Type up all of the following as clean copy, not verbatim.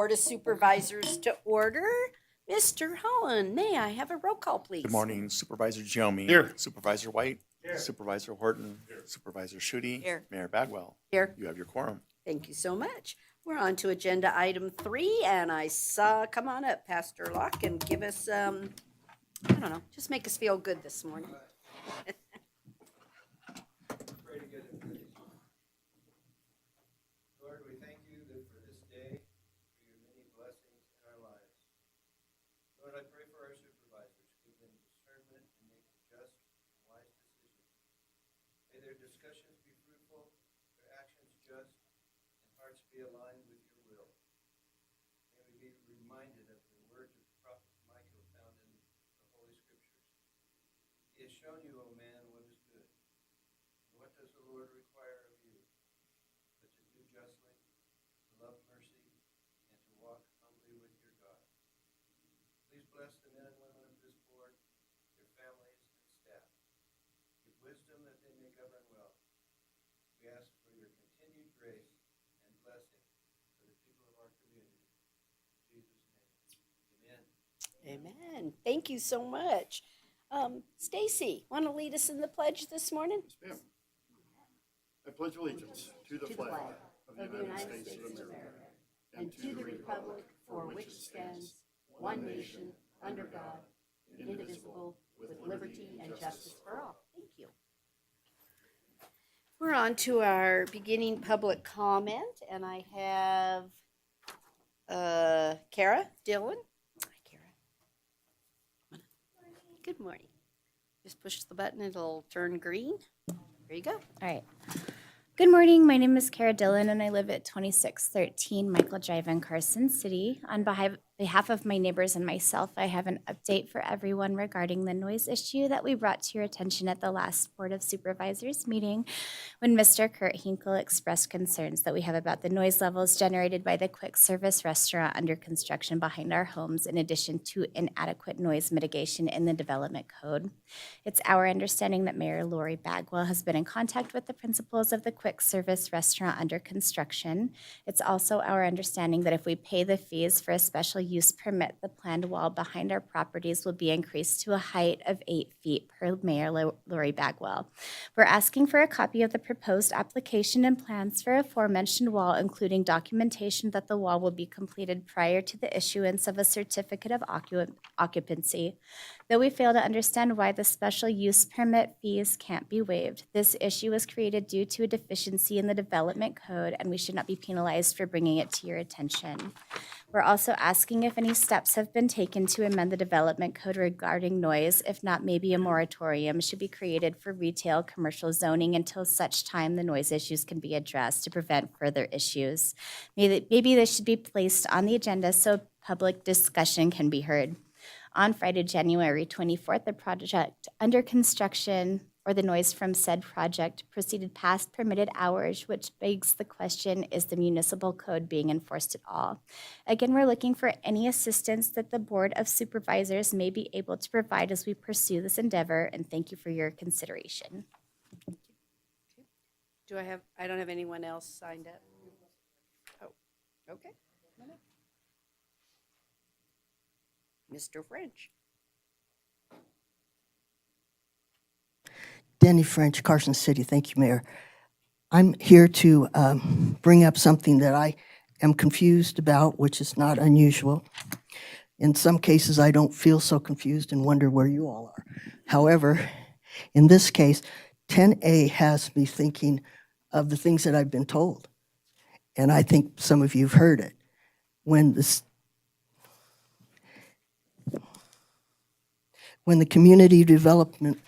Board of Supervisors to order. Mr. Holland, may I have a roll call, please? Good morning, Supervisor Jomey. Here. Supervisor White. Here. Supervisor Horton. Here. Supervisor Schutte. Here. Mayor Bagwell. Here. You have your quorum. Thank you so much. We're on to agenda item 3, and I saw, come on up, Pastor Locke, and give us, I don't know, just make us feel good this morning. Pray together, please. Lord, we thank you that for this day, for your many blessings in our lives. Lord, I pray for our supervisors. Give them discernment and make just and wise decisions. May their discussions be fruitful, their actions just, and hearts be aligned with your will. May we be reminded of the words of the prophet Micah found in the Holy Scriptures. He has shown you, O man, what is good. What does the Lord require of you? But to do justly, to love mercy, and to walk humbly with your God. Please bless the men and women of this board, their families and staff. Give wisdom that they may govern well. We ask for your continued grace and blessing for the people of our community. In Jesus' name, amen. Amen. Thank you so much. Stacy, want to lead us in the pledge this morning? Yes, ma'am. I pledge allegiance to the flag of the United States of America and to the republic for which it stands, one nation, under God, indivisible, with liberty and justice for all. Thank you. We're on to our beginning public comment, and I have Kara Dillon. Hi, Kara. Good morning. Just push the button, it'll turn green. There you go. All right. Good morning. My name is Kara Dillon, and I live at 2613 Michael Drive in Carson City. On behalf of my neighbors and myself, I have an update for everyone regarding the noise issue that we brought to your attention at the last Board of Supervisors meeting when Mr. Kurt Hinkle expressed concerns that we have about the noise levels generated by the quick service restaurant under construction behind our homes, in addition to inadequate noise mitigation in the development code. It's our understanding that Mayor Lori Bagwell has been in contact with the principals of the quick service restaurant under construction. It's also our understanding that if we pay the fees for a special use permit, the planned wall behind our properties will be increased to a height of 8 feet per Mayor Lori Bagwell. We're asking for a copy of the proposed application and plans for aforementioned wall, including documentation that the wall will be completed prior to the issuance of a certificate of occupancy. Though we fail to understand why the special use permit fees can't be waived, this issue was created due to a deficiency in the development code, and we should not be penalized for bringing it to your attention. We're also asking if any steps have been taken to amend the development code regarding noise. If not, maybe a moratorium should be created for retail commercial zoning until such time the noise issues can be addressed to prevent further issues. Maybe this should be placed on the agenda so public discussion can be heard. On Friday, January 24th, the project under construction, or the noise from said project, proceeded past permitted hours, which begs the question, is the municipal code being enforced at all? Again, we're looking for any assistance that the Board of Supervisors may be able to provide as we pursue this endeavor, and thank you for your consideration. I don't have anyone else signed up. Oh, okay. Come on up. Mr. French. Denny French, Carson City. Thank you, Mayor. I'm here to bring up something that I am confused about, which is not unusual. In some cases, I don't feel so confused and wonder where you all are. However, in this case, 10A has me thinking of the things that I've been told. And I think some of you have heard it. When the community development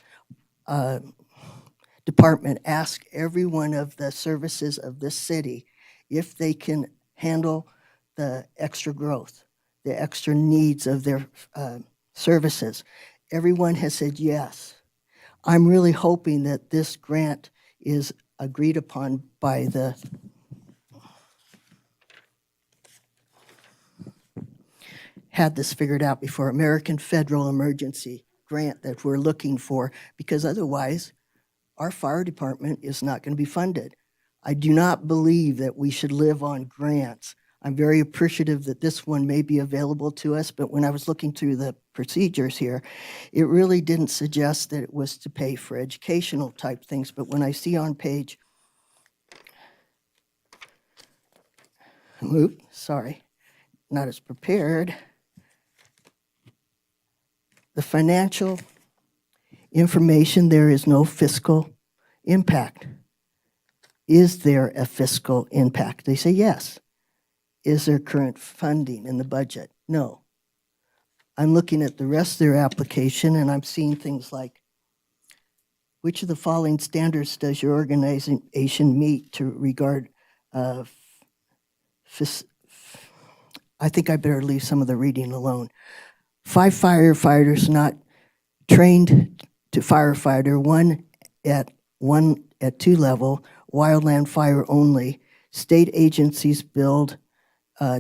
department asked every one of the services of this city if they can handle the extra growth, the extra needs of their services. Everyone has said yes. I'm really hoping that this grant is agreed upon by the had this figured out before, American Federal Emergency Grant that we're looking for, because otherwise our fire department is not going to be funded. I do not believe that we should live on grants. I'm very appreciative that this one may be available to us, but when I was looking through the procedures here, it really didn't suggest that it was to pay for educational type things. But when I see on page, sorry, not as prepared, the financial information, there is no fiscal impact. Is there a fiscal impact? They say yes. Is there current funding in the budget? No. I'm looking at the rest of their application and I'm seeing things like, which of the following standards does your organization meet to regard, I think I better leave some of the reading alone. 5 firefighters not trained to firefighter, one at 2 level, wildland fire only, state agencies build,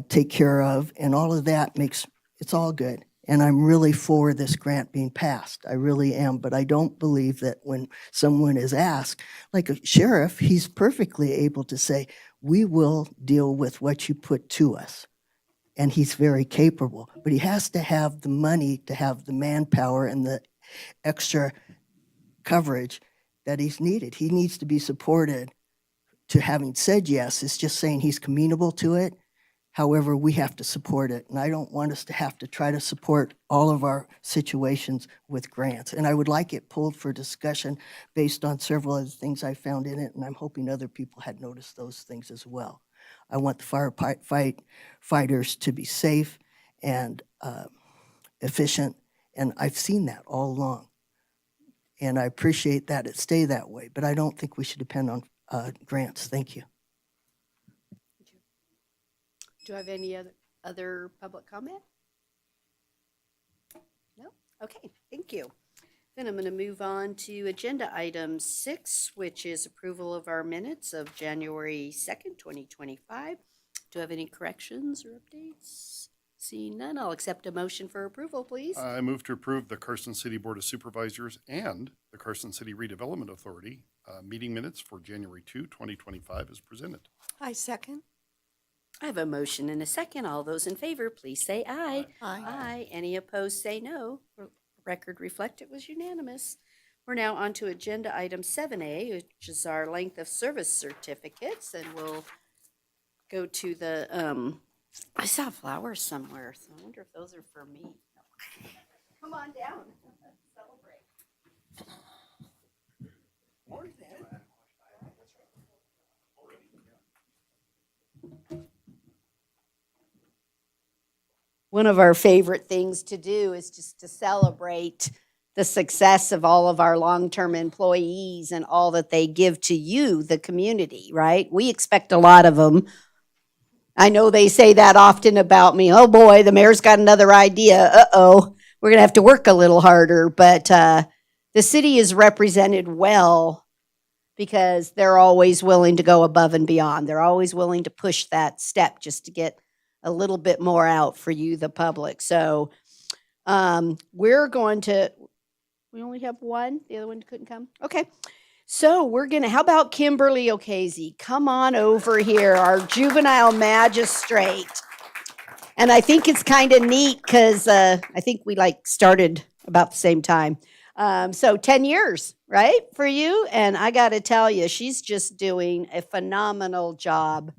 take care of, and all of that makes, it's all good. And I'm really for this grant being passed. I really am, but I don't believe that when someone is asked, like a sheriff, he's perfectly able to say, we will deal with what you put to us. And he's very capable, but he has to have the money to have the manpower and the extra coverage that he's needed. He needs to be supported to having said yes. It's just saying he's amenable to it. However, we have to support it. And I don't want us to have to try to support all of our situations with grants. And I would like it pulled for discussion based on several other things I found in it. And I'm hoping other people had noticed those things as well. I want the firefighters to be safe and efficient. And I've seen that all along. And I appreciate that it stay that way. But I don't think we should depend on grants. Thank you. Do I have any other public comment? No? Okay, thank you. Then I'm going to move on to agenda item 6, which is approval of our minutes of January 2nd, 2025. Do I have any corrections or updates? Seeing none, I'll accept a motion for approval, please. I move to approve the Carson City Board of Supervisors and the Carson City Redevelopment Authority meeting minutes for January 2, 2025 as presented. I second. I have a motion and a second. All those in favor, please say aye. Aye. Any opposed, say no. Record reflect it was unanimous. We're now on to agenda item 7A, which is our length of service certificates, and we'll go to the, I saw flowers somewhere, so I wonder if those are for me. Come on down, celebrate. One of our favorite things to do is just to celebrate the success of all of our long-term employees and all that they give to you, the community, right? We expect a lot of them. I know they say that often about me. Oh boy, the mayor's got another idea. Uh-oh, we're going to have to work a little harder. But the city is represented well because they're always willing to go above and beyond. They're always willing to push that step just to get a little bit more out for you, the public. So we're going to, we only have one. The other one couldn't come. Okay. So we're going to, how about Kimberly O'Casey? Come on over here, our juvenile magistrate. And I think it's kind of neat because I think we started about the same time. So 10 years, right, for you? And I got to tell you, she's just doing a phenomenal job.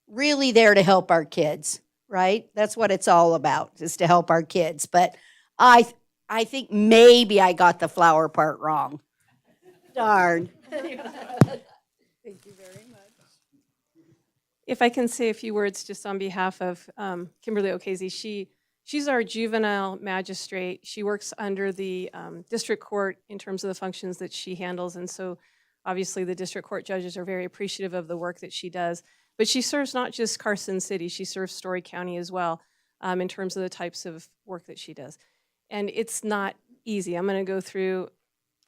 Really there to help our kids, right? That's what it's all about, is to help our kids. But I think maybe I got the flower part wrong. Darn. Thank you very much. If I can say a few words just on behalf of Kimberly O'Casey, she's our juvenile magistrate. She works under the district court in terms of the functions that she handles. And so obviously the district court judges are very appreciative of the work that she does. But she serves not just Carson City, she serves Story County as well in terms of the types of work that she does. And it's not easy. I'm going to go through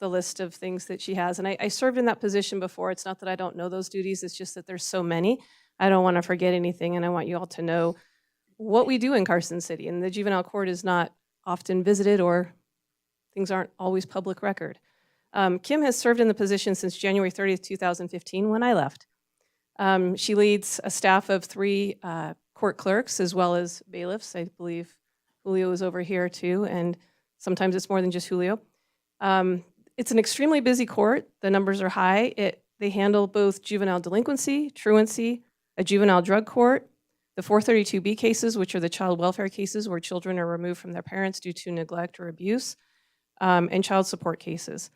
the list of things that she has. And I served in that position before. It's not that I don't know those duties. It's just that there's so many. I don't want to forget anything. And I want you all to know what we do in Carson City. And the juvenile court is not often visited or things aren't always public record. Kim has served in the position since January 30th, 2015 when I left. She leads a staff of 3 court clerks as well as bailiffs. I believe Julio is over here too, and sometimes it's more than just Julio. It's an extremely busy court. The numbers are high. They handle both juvenile delinquency, truancy, a juvenile drug court, the 432B cases, which are the child welfare cases where children are removed from their parents due to neglect or abuse, and child support cases.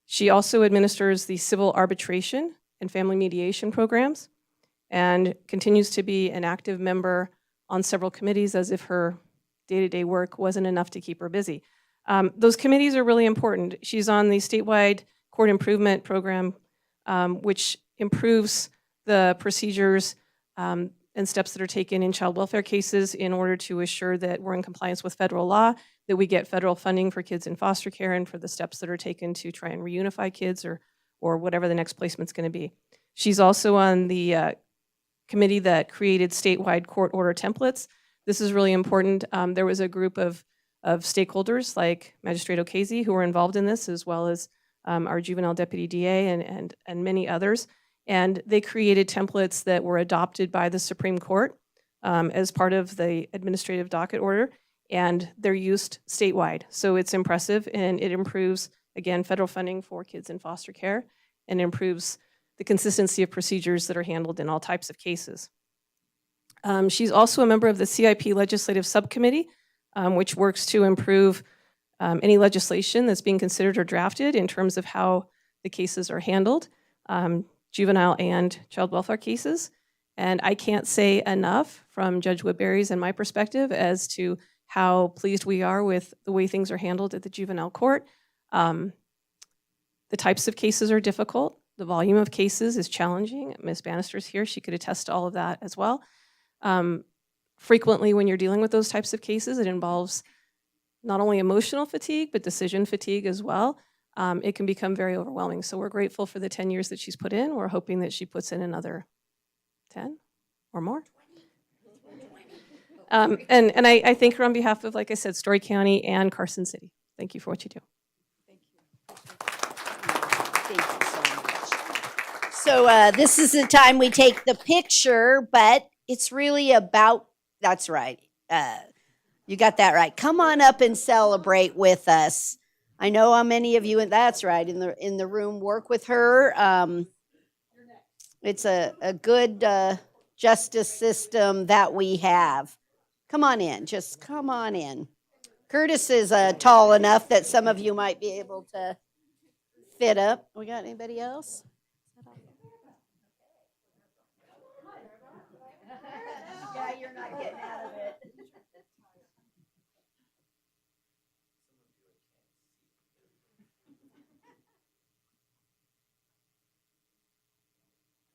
She also administers the civil arbitration and family mediation programs and continues to be an active member on several committees as if her day-to-day work wasn't enough to keep her busy. Those committees are really important. She's on the statewide court improvement program, which improves the procedures and steps that are taken in child welfare cases in order to assure that we're in compliance with federal law, that we get federal funding for kids in foster care and for the steps that are taken to try and reunify kids or whatever the next placement's going to be. She's also on the committee that created statewide court order templates. This is really important. There was a group of stakeholders like Magistrate O'Casey who were involved in this, as well as our juvenile deputy DA and many others. And they created templates that were adopted by the Supreme Court as part of the administrative docket order, and they're used statewide. So it's impressive, and it improves, again, federal funding for kids in foster care, and improves the consistency of procedures that are handled in all types of cases. She's also a member of the CIP Legislative Subcommittee, which works to improve any legislation that's being considered or drafted in terms of how the cases are handled, juvenile and child welfare cases. And I can't say enough from Judge Woodbury's and my perspective as to how pleased we are with the way things are handled at the juvenile court. The types of cases are difficult. The volume of cases is challenging. Ms. Bannister's here. She could attest to all of that as well. Frequently, when you're dealing with those types of cases, it involves not only emotional fatigue, but decision fatigue as well. It can become very overwhelming. So we're grateful for the 10 years that she's put in. We're hoping that she puts in another 10 or more. And I thank her on behalf of, like I said, Story County and Carson City. Thank you for what you do. Thank you so much. So this is the time we take the picture, but it's really about, that's right. You got that right. Come on up and celebrate with us. I know how many of you, and that's right, in the room work with her. It's a good justice system that we have. Come on in, just come on in. Curtis is tall enough that some of you might be able to fit up. We got anybody else? Yeah, you're not getting out of it.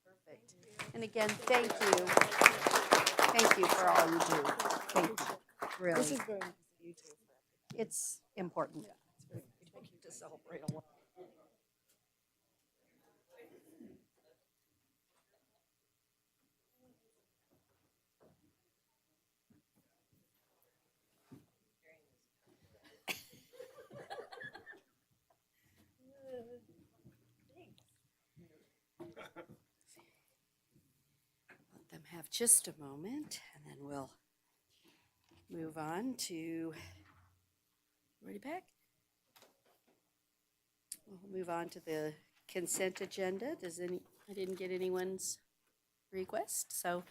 Perfect. And again, thank you. Thank you for all you do. Thank you. Really. This is very nice of you too. It's important. To celebrate a lot. Let them have just a moment, and then we'll move on to, ready back? We'll move on to the consent agenda. I didn't get anyone's request, so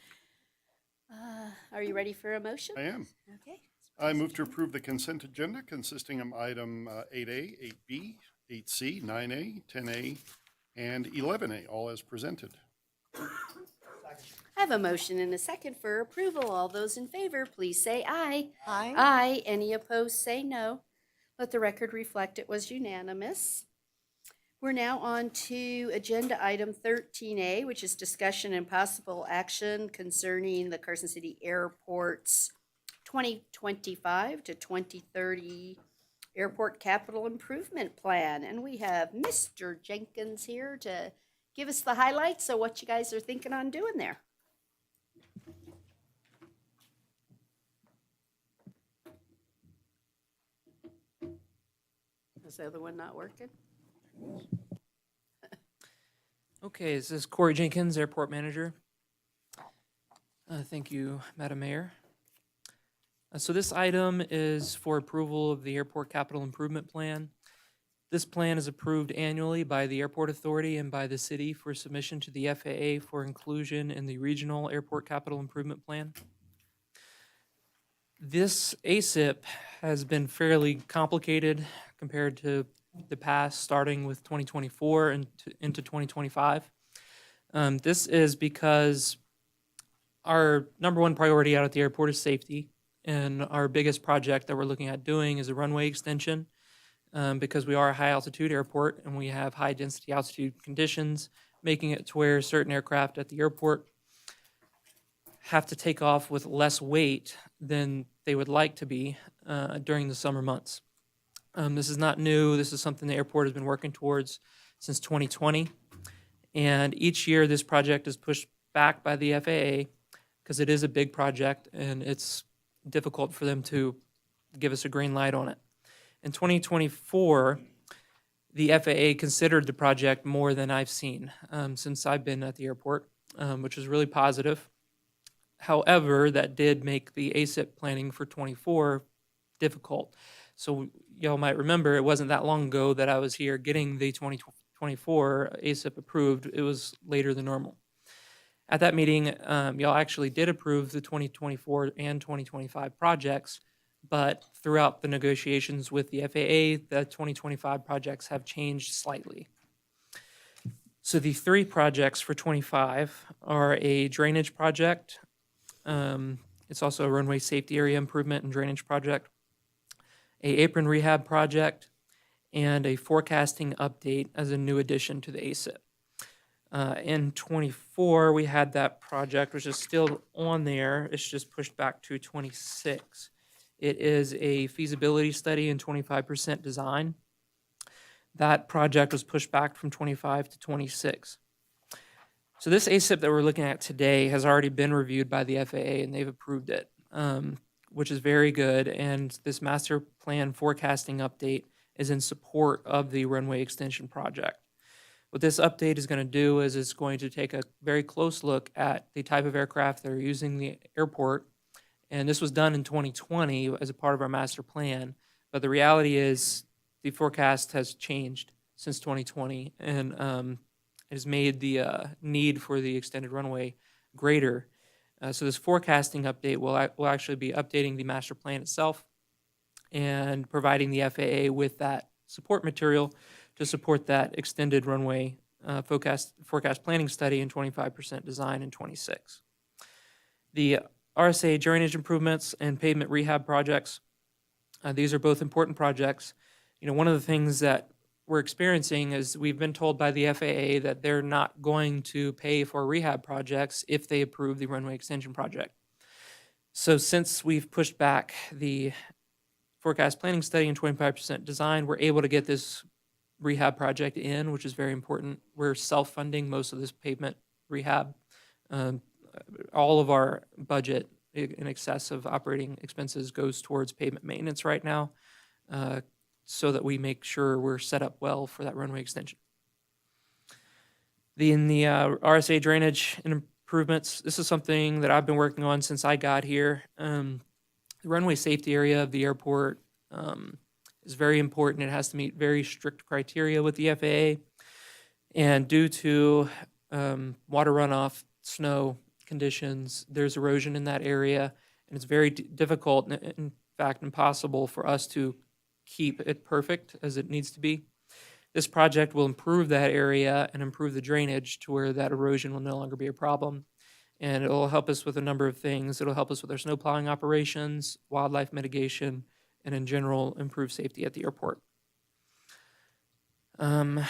are you ready for a motion? I am. Okay. I move to approve the consent agenda consisting of item 8A, 8B, 8C, 9A, 10A, and 11A, all as presented. I have a motion and a second for approval. All those in favor, please say aye. Aye. Aye. Any opposed, say no. Let the record reflect it was unanimous. We're now on to agenda item 13A, which is discussion and possible action concerning the Carson City Airport's 2025 to 2030 Airport Capital Improvement Plan. And we have Mr. Jenkins here to give us the highlights of what you guys are thinking on doing there. Is the other one not working? Okay, this is Corey Jenkins, Airport Manager. Thank you, Madam Mayor. So this item is for approval of the Airport Capital Improvement Plan. This plan is approved annually by the Airport Authority and by the city for submission to the FAA for inclusion in the Regional Airport Capital Improvement Plan. This ASIP has been fairly complicated compared to the past, starting with 2024 and into 2025. This is because our number one priority out at the airport is safety, and our biggest project that we're looking at doing is a runway extension, because we are a high altitude airport and we have high density altitude conditions, making it to where certain aircraft at the airport have to take off with less weight than they would like to be during the summer months. This is not new. This is something the airport has been working towards since 2020. And each year this project is pushed back by the FAA because it is a big project and it's difficult for them to give us a green light on it. In 2024, the FAA considered the project more than I've seen since I've been at the airport, which is really positive. However, that did make the ASIP planning for 24 difficult. So y'all might remember it wasn't that long ago that I was here getting the 2024 ASIP approved. It was later than normal. At that meeting, y'all actually did approve the 2024 and 2025 projects, but throughout the negotiations with the FAA, the 2025 projects have changed slightly. So the three projects for 25 are a drainage project. It's also a runway safety area improvement and drainage project, a apron rehab project, and a forecasting update as a new addition to the ASIP. In 24, we had that project, which is still on there. It's just pushed back to 26. It is a feasibility study and 25% design. That project was pushed back from 25 to 26. So this ASIP that we're looking at today has already been reviewed by the FAA and they've approved it, which is very good. And this master plan forecasting update is in support of the runway extension project. What this update is going to do is it's going to take a very close look at the type of aircraft that are using the airport. And this was done in 2020 as a part of our master plan. But the reality is the forecast has changed since 2020 and has made the need for the extended runway greater. So this forecasting update will actually be updating the master plan itself and providing the FAA with that support material to support that extended runway forecast planning study and 25% design in 26. The RSA drainage improvements and pavement rehab projects, these are both important projects. You know, one of the things that we're experiencing is we've been told by the FAA that they're not going to pay for rehab projects if they approve the runway extension project. So since we've pushed back the forecast planning study and 25% design, we're able to get this rehab project in, which is very important. We're self-funding most of this pavement rehab. All of our budget in excess of operating expenses goes towards pavement maintenance right now, so that we make sure we're set up well for that runway extension. In the RSA drainage and improvements, this is something that I've been working on since I got here. The runway safety area of the airport is very important. It has to meet very strict criteria with the FAA. And due to water runoff, snow conditions, there's erosion in that area, and it's very difficult, in fact impossible, for us to keep it perfect as it needs to be. This project will improve that area and improve the drainage to where that erosion will no longer be a problem. And it will help us with a number of things. It'll help us with our snow plowing operations, wildlife mitigation, and in general, improve safety at the airport. And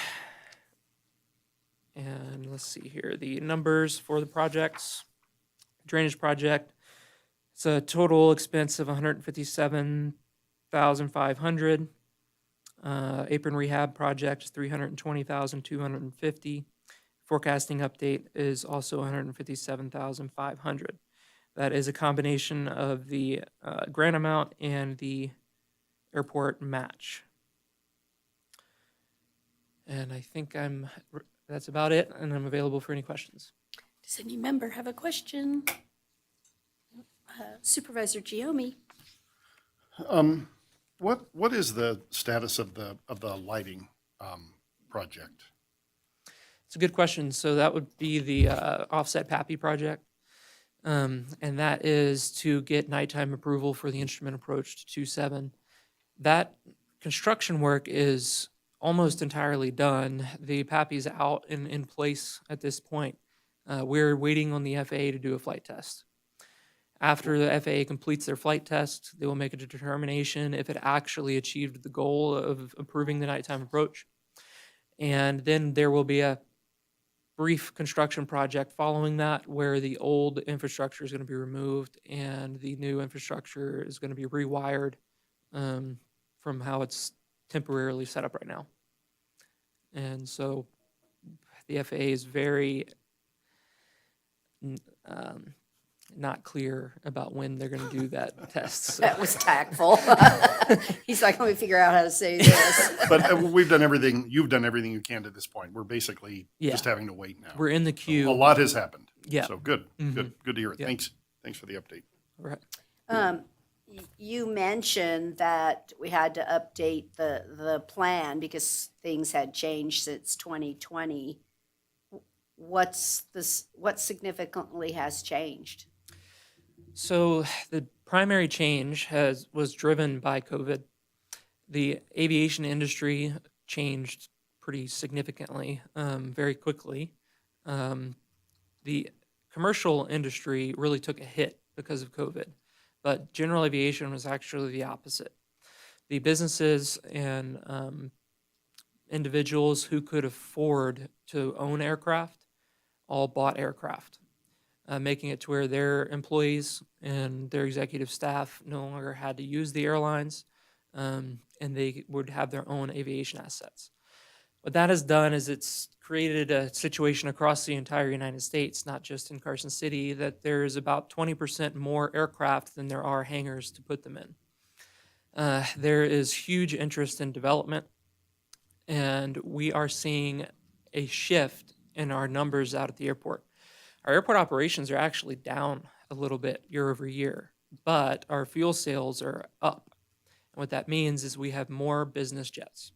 let's see here, the numbers for the projects. Drainage project, it's a total expense of $157,500. Apron rehab project is $320,250. Forecasting update is also $157,500. That is a combination of the grant amount and the airport match. And I think That's about it, and I'm available for any questions. Does any member have a question? Supervisor Giomi? What is the status of the lighting project? It's a good question. So that would be the offset PAPI project. And that is to get nighttime approval for the instrument approach to 2.7. That construction work is almost entirely done. The PAPI is out and in place at this point. We're waiting on the FAA to do a flight test. After the FAA completes their flight test, they will make a determination if it actually achieved the goal of approving the nighttime approach. And then there will be a brief construction project following that where the old infrastructure is going to be removed and the new infrastructure is going to be rewired from how it's temporarily set up right now. And so the FAA is very not clear about when they're going to do that test. So. That was tactful. He's like, let me figure out how to say this. But we've done everything, you've done everything you can to this point. We're basically just having to wait now. We're in the queue. A lot has happened. Yeah. So good to hear it. Yeah. Thanks for the update. Right. You mentioned that we had to update the plan because things had changed since 2020. What significantly has changed? So the primary change was driven by COVID. The aviation industry changed pretty significantly, very quickly. The commercial industry really took a hit because of COVID, but general aviation was actually the opposite. The businesses and individuals who could afford to own aircraft all bought aircraft. Making it to where their employees and their executive staff no longer had to use the airlines, and they would have their own aviation assets. What that has done is it's created a situation across the entire United States, not just in Carson City, that there's about 20% more aircraft than there are hangars to put them in. There is huge interest in development, and we are seeing a shift in our numbers out at the airport. Our airport operations are actually down a little bit year over year, but our fuel sales are up. And what that means is we have more business jets.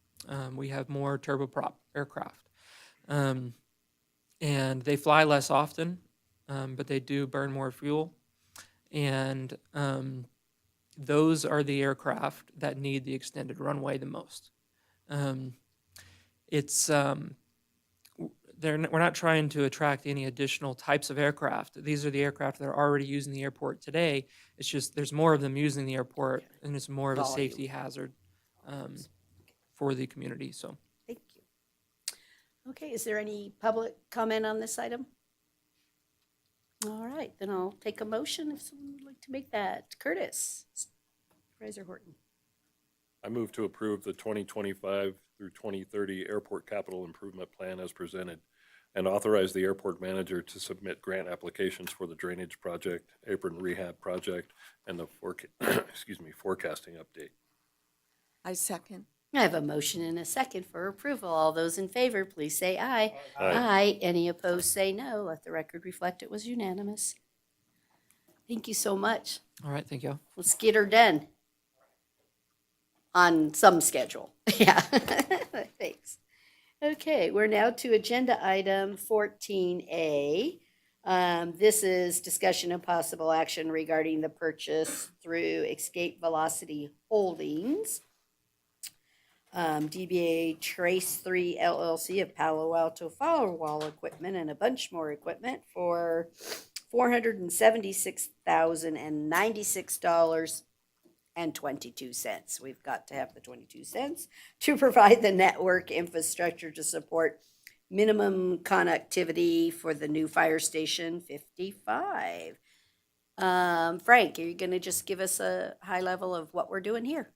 We have more turboprop aircraft. And they fly less often, but they do burn more fuel. And those are the aircraft that need the extended runway the most. We're not trying to attract any additional types of aircraft. These are the aircraft that are already using the airport today. It's just there's more of them using the airport, and it's more of a safety hazard for the community. So, Thank you. Okay, is there any public comment on this item? All right, then I'll take a motion if someone would like to make that. Curtis, Supervisor Horton. I move to approve the 2025 through 2030 Airport Capital Improvement Plan as presented and authorize the airport manager to submit grant applications for the drainage project, apron rehab project, and the forecasting update. I second. I have a motion and a second for approval. All those in favor, please say aye. Aye. Any opposed, say no. Let the record reflect it was unanimous. Thank you so much. all right, thank you. Let's get her done. On some schedule. Yeah. Thanks. Okay, we're now to agenda item 14A. This is discussion and possible action regarding the purchase through Escape Velocity Holdings, DBA Trace 3 LLC of Palo Alto firewall equipment and a bunch more equipment for $476,096.22. We've got to have the 22 cents to provide the network infrastructure to support minimum connectivity for the new fire station 55. Frank, are you going to just give us a high level of what we're doing here?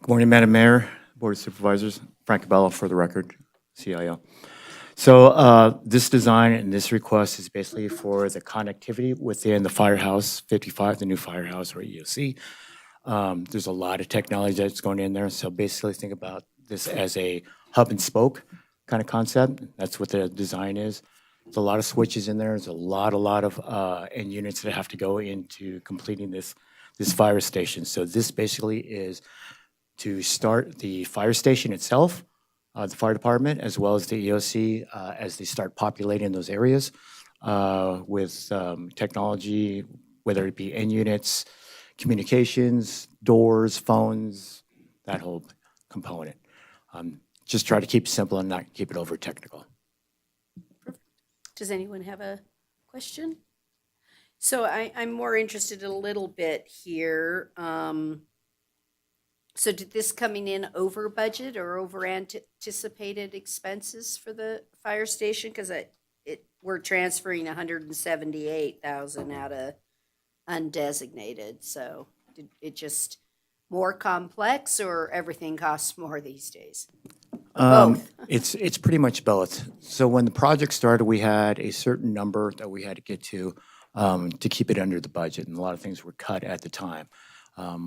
Good morning, Madam Mayor, Board of Supervisors. Frank Cabello for the record, CIO. So this design and this request is basically for the connectivity within the firehouse 55, the new firehouse or EOC. There's a lot of technology that's going in there. So basically think about this as a hub and spoke kind of concept. That's what the design is. There's a lot of switches in there. There's a lot of end units that have to go into completing this fire station. So this basically is to start the fire station itself, the fire department, as well as the EOC, as they start populating those areas with technology, whether it be end units, communications, doors, phones, that whole component. Just try to keep it simple and not keep it over technical. Does anyone have a question? So I'm more interested a little bit here. So did this coming in over budget or over anticipated expenses for the fire station? Because we're transferring 178,000 out of undesignated. So did it just more complex, or everything costs more these days? Both. It's pretty much both. So when the project started, we had a certain number that we had to get to keep it under the budget, and a lot of things were cut at the time.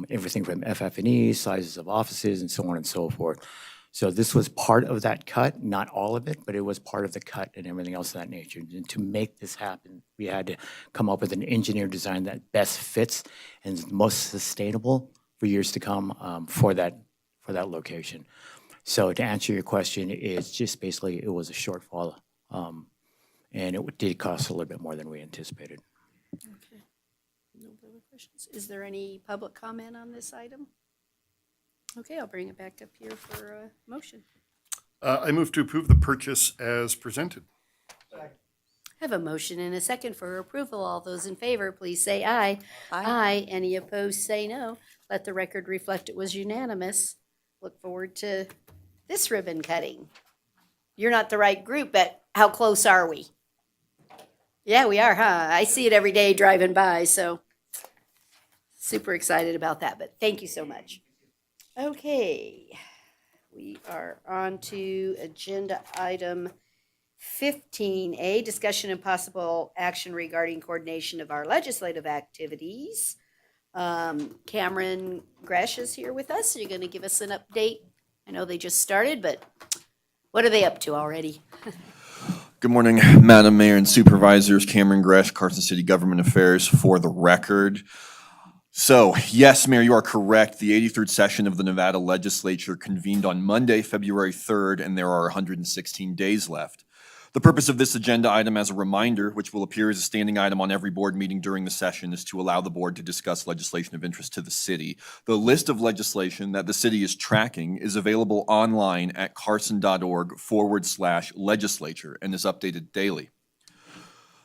Everything from FF&E, sizes of offices, and so on and so forth. So this was part of that cut, not all of it, but it was part of the cut and everything else of that nature. And to make this happen, we had to come up with an engineered design that best fits and is most sustainable for years to come for that location. So to answer your question, it's just basically it was a shortfall, and it did cost a little bit more than we anticipated. Okay. No further questions. Is there any public comment on this item? Okay, I'll bring it back up here for a motion. I move to approve the purchase as presented. I have a motion and a second for approval. All those in favor, please say aye. Aye. Any opposed, say no. Let the record reflect it was unanimous. Look forward to this ribbon cutting. You're not the right group, but how close are we? Yeah, we are, huh? I see it every day driving by, so super excited about that, but thank you so much. Okay, we are on to agenda item 15A, discussion and possible action regarding coordination of our legislative activities. Cameron Gresh is here with us. You're going to give us an update. I know they just started, but what are they up to already? Good morning, Madam Mayor and Supervisors. Cameron Gresh, Carson City Government Affairs for the record. So, yes, Mayor, you are correct. The 83rd session of the Nevada Legislature convened on Monday, February 3rd, and there are 116 days left. The purpose of this agenda item, as a reminder, which will appear as a standing item on every board meeting during the session, is to allow the board to discuss legislation of interest to the city. The list of legislation that the city is tracking is available online at carson.org/legislature and is updated daily.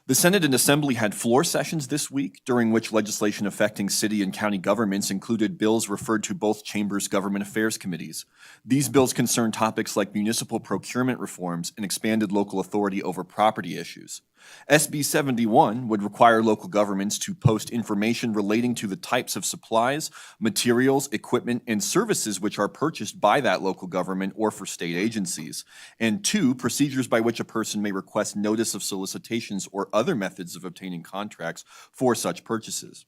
The Senate and Assembly had floor sessions this week, during which legislation affecting city and county governments included bills referred to both chambers' government affairs committees. These bills concern topics like municipal procurement reforms and expanded local authority over property issues. SB 71 would require local governments to post information relating to the types of supplies, materials, equipment, and services which are purchased by that local government or for state agencies. And 2, procedures by which a person may request notice of solicitations or other methods of obtaining contracts for such purchases.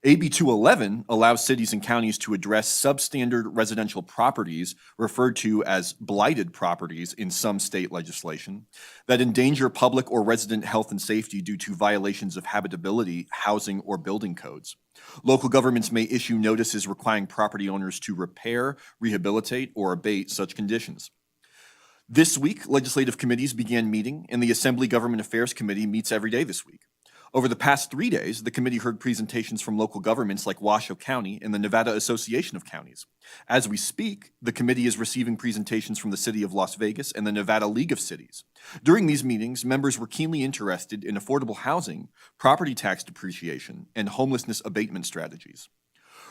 AB 211 allows cities and counties to address substandard residential properties, referred to as blighted properties in some state legislation, that endanger public or resident health and safety due to violations of habitability, housing, or building codes. Local governments may issue notices requiring property owners to repair, rehabilitate, or abate such conditions. This week, legislative committees began meeting, and the Assembly Government Affairs Committee meets every day this week. Over the past 3 days, the committee heard presentations from local governments like Washoe County and the Nevada Association of Counties. As we speak, the committee is receiving presentations from the City of Las Vegas and the Nevada League of Cities. During these meetings, members were keenly interested in affordable housing, property tax depreciation, and homelessness abatement strategies.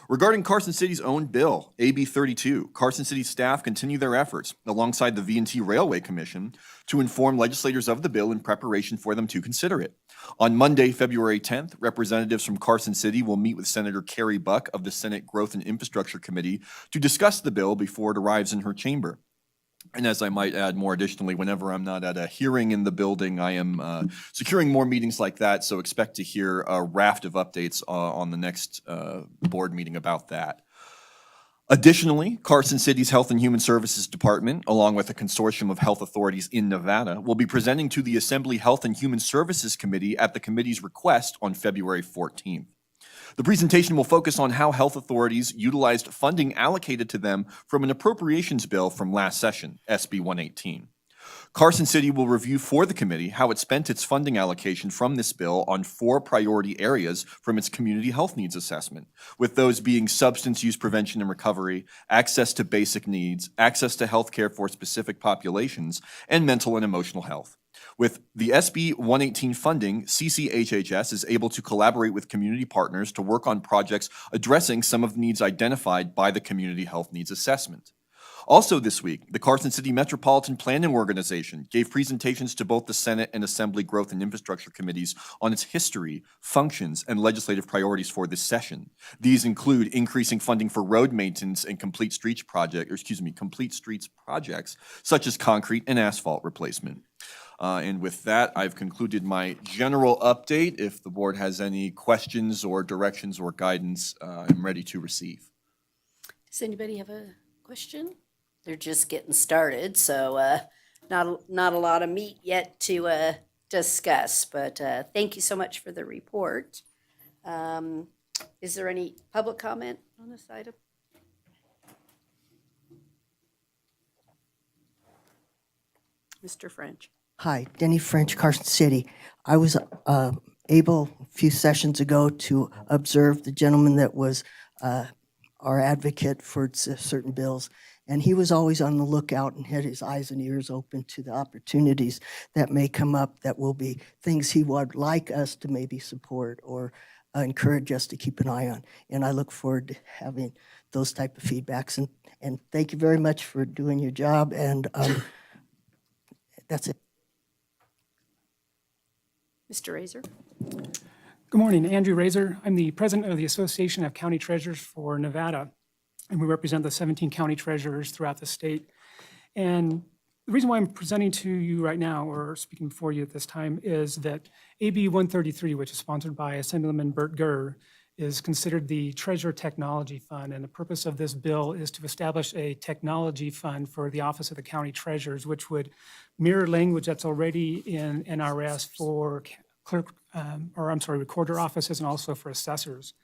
Regarding Carson City's own bill, AB 32, Carson City staff continue their efforts, alongside the V&T Railway Commission, to inform legislators of the bill in preparation for them to consider it. On Monday, February 10th, representatives from Carson City will meet with Senator Carrie Buck of the Senate Growth and Infrastructure Committee to discuss the bill before it arrives in her chamber. And as I might add more additionally, whenever I'm not at a hearing in the building, I am securing more meetings like that, so expect to hear a raft of updates on the next board meeting about that. Additionally, Carson City's Health and Human Services Department, along with a consortium of health authorities in Nevada, will be presenting to the Assembly Health and Human Services Committee at the committee's request on February 14th. The presentation will focus on how health authorities utilized funding allocated to them from an appropriations bill from last session, SB 118. Carson City will review for the committee how it spent its funding allocation from this bill on 4 priority areas from its community health needs assessment, with those being substance use prevention and recovery, access to basic needs, access to health care for specific populations, and mental and emotional health. With the SB 118 funding, CCHHS is able to collaborate with community partners to work on projects addressing some of the needs identified by the Community Health Needs Assessment. Also this week, the Carson City Metropolitan Planning Organization gave presentations to both the Senate and Assembly Growth and Infrastructure Committees on its history, functions, and legislative priorities for this session. These include increasing funding for road maintenance and complete streets projects such as concrete and asphalt replacement. And with that, I've concluded my general update. If the board has any questions or directions or guidance, I'm ready to receive. Does anybody have a question? They're just getting started, so not a lot of meat yet to discuss, but thank you so much for the report. Is there any public comment on this item? Mr. French. Hi, Denny French, Carson City. I was able a few sessions ago to observe the gentleman that was our advocate for certain bills, and he was always on the lookout and had his eyes and ears open to the opportunities that may come up that will be things he would like us to maybe support or encourage us to keep an eye on. And I look forward to having those type of feedbacks. And thank you very much for doing your job, and that's it. Mr. Razor. Good morning, Andrew Razor. I'm the president of the Association of County Treasurers for Nevada, and we represent the 17 county treasurers throughout the state. And the reason why I'm presenting to you right now, or speaking before you at this time, is that AB 133, which is sponsored by Assemblyman Burt Gurr, is considered the Treasurer Technology Fund, and the purpose of this bill is to establish a technology fund for the Office of the County Treasurers, which would mirror language that's already in NRS for recorder offices and also for assessors.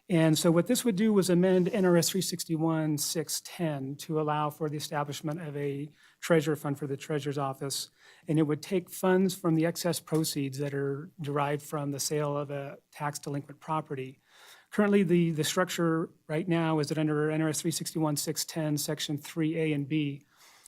And so what this would do was amend NRS 361-610 to allow for the establishment of a treasurer fund for the treasurer's office. And it would take funds from the excess proceeds that are derived from the sale of a tax delinquent property. Currently, the structure right now is that under NRS 361-610, Section 3A and B,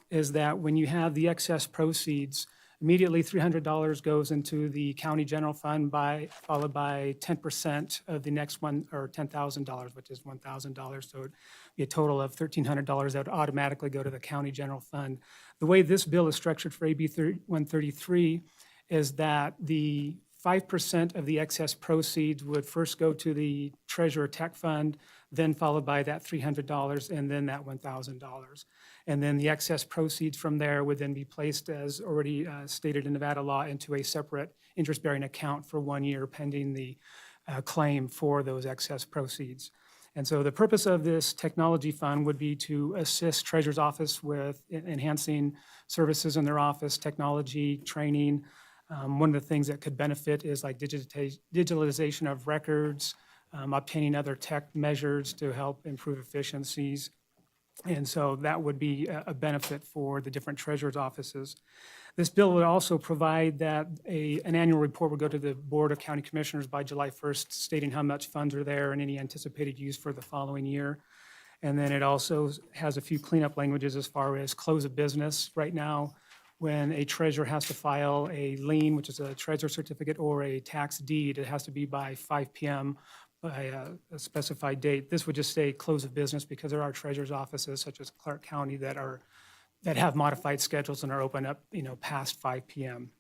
is that when you have the excess proceeds, immediately $300 goes into the county general fund, followed by 10% of the next one, or $10,000, which is $1,000. So it'd be a total of $1,300 that would automatically go to the county general fund. The way this bill is structured for AB 133 is that the 5% of the excess proceeds would first go to the treasurer tech fund, then followed by that $300, and then that $1,000. And then the excess proceeds from there would then be placed, as already stated in Nevada law, into a separate interest-bearing account for 1 year pending the claim for those excess proceeds. And so the purpose of this technology fund would be to assist Treasurer's Office with enhancing services in their office, technology, training. One of the things that could benefit is like digitalization of records, obtaining other tech measures to help improve efficiencies. And so that would be a benefit for the different treasurer's offices. This bill would also provide that an annual report would go to the Board of County Commissioners by July 1st, stating how much funds are there and any anticipated use for the following year. And then it also has a few cleanup languages as far as close of business. Right now, when a treasurer has to file a lien, which is a treasurer certificate, or a tax deed, it has to be by 5 p.m. by a specified date. This would just say close of business because there are treasurer's offices such as Clark County that have modified schedules and are open up, past 5 p.m.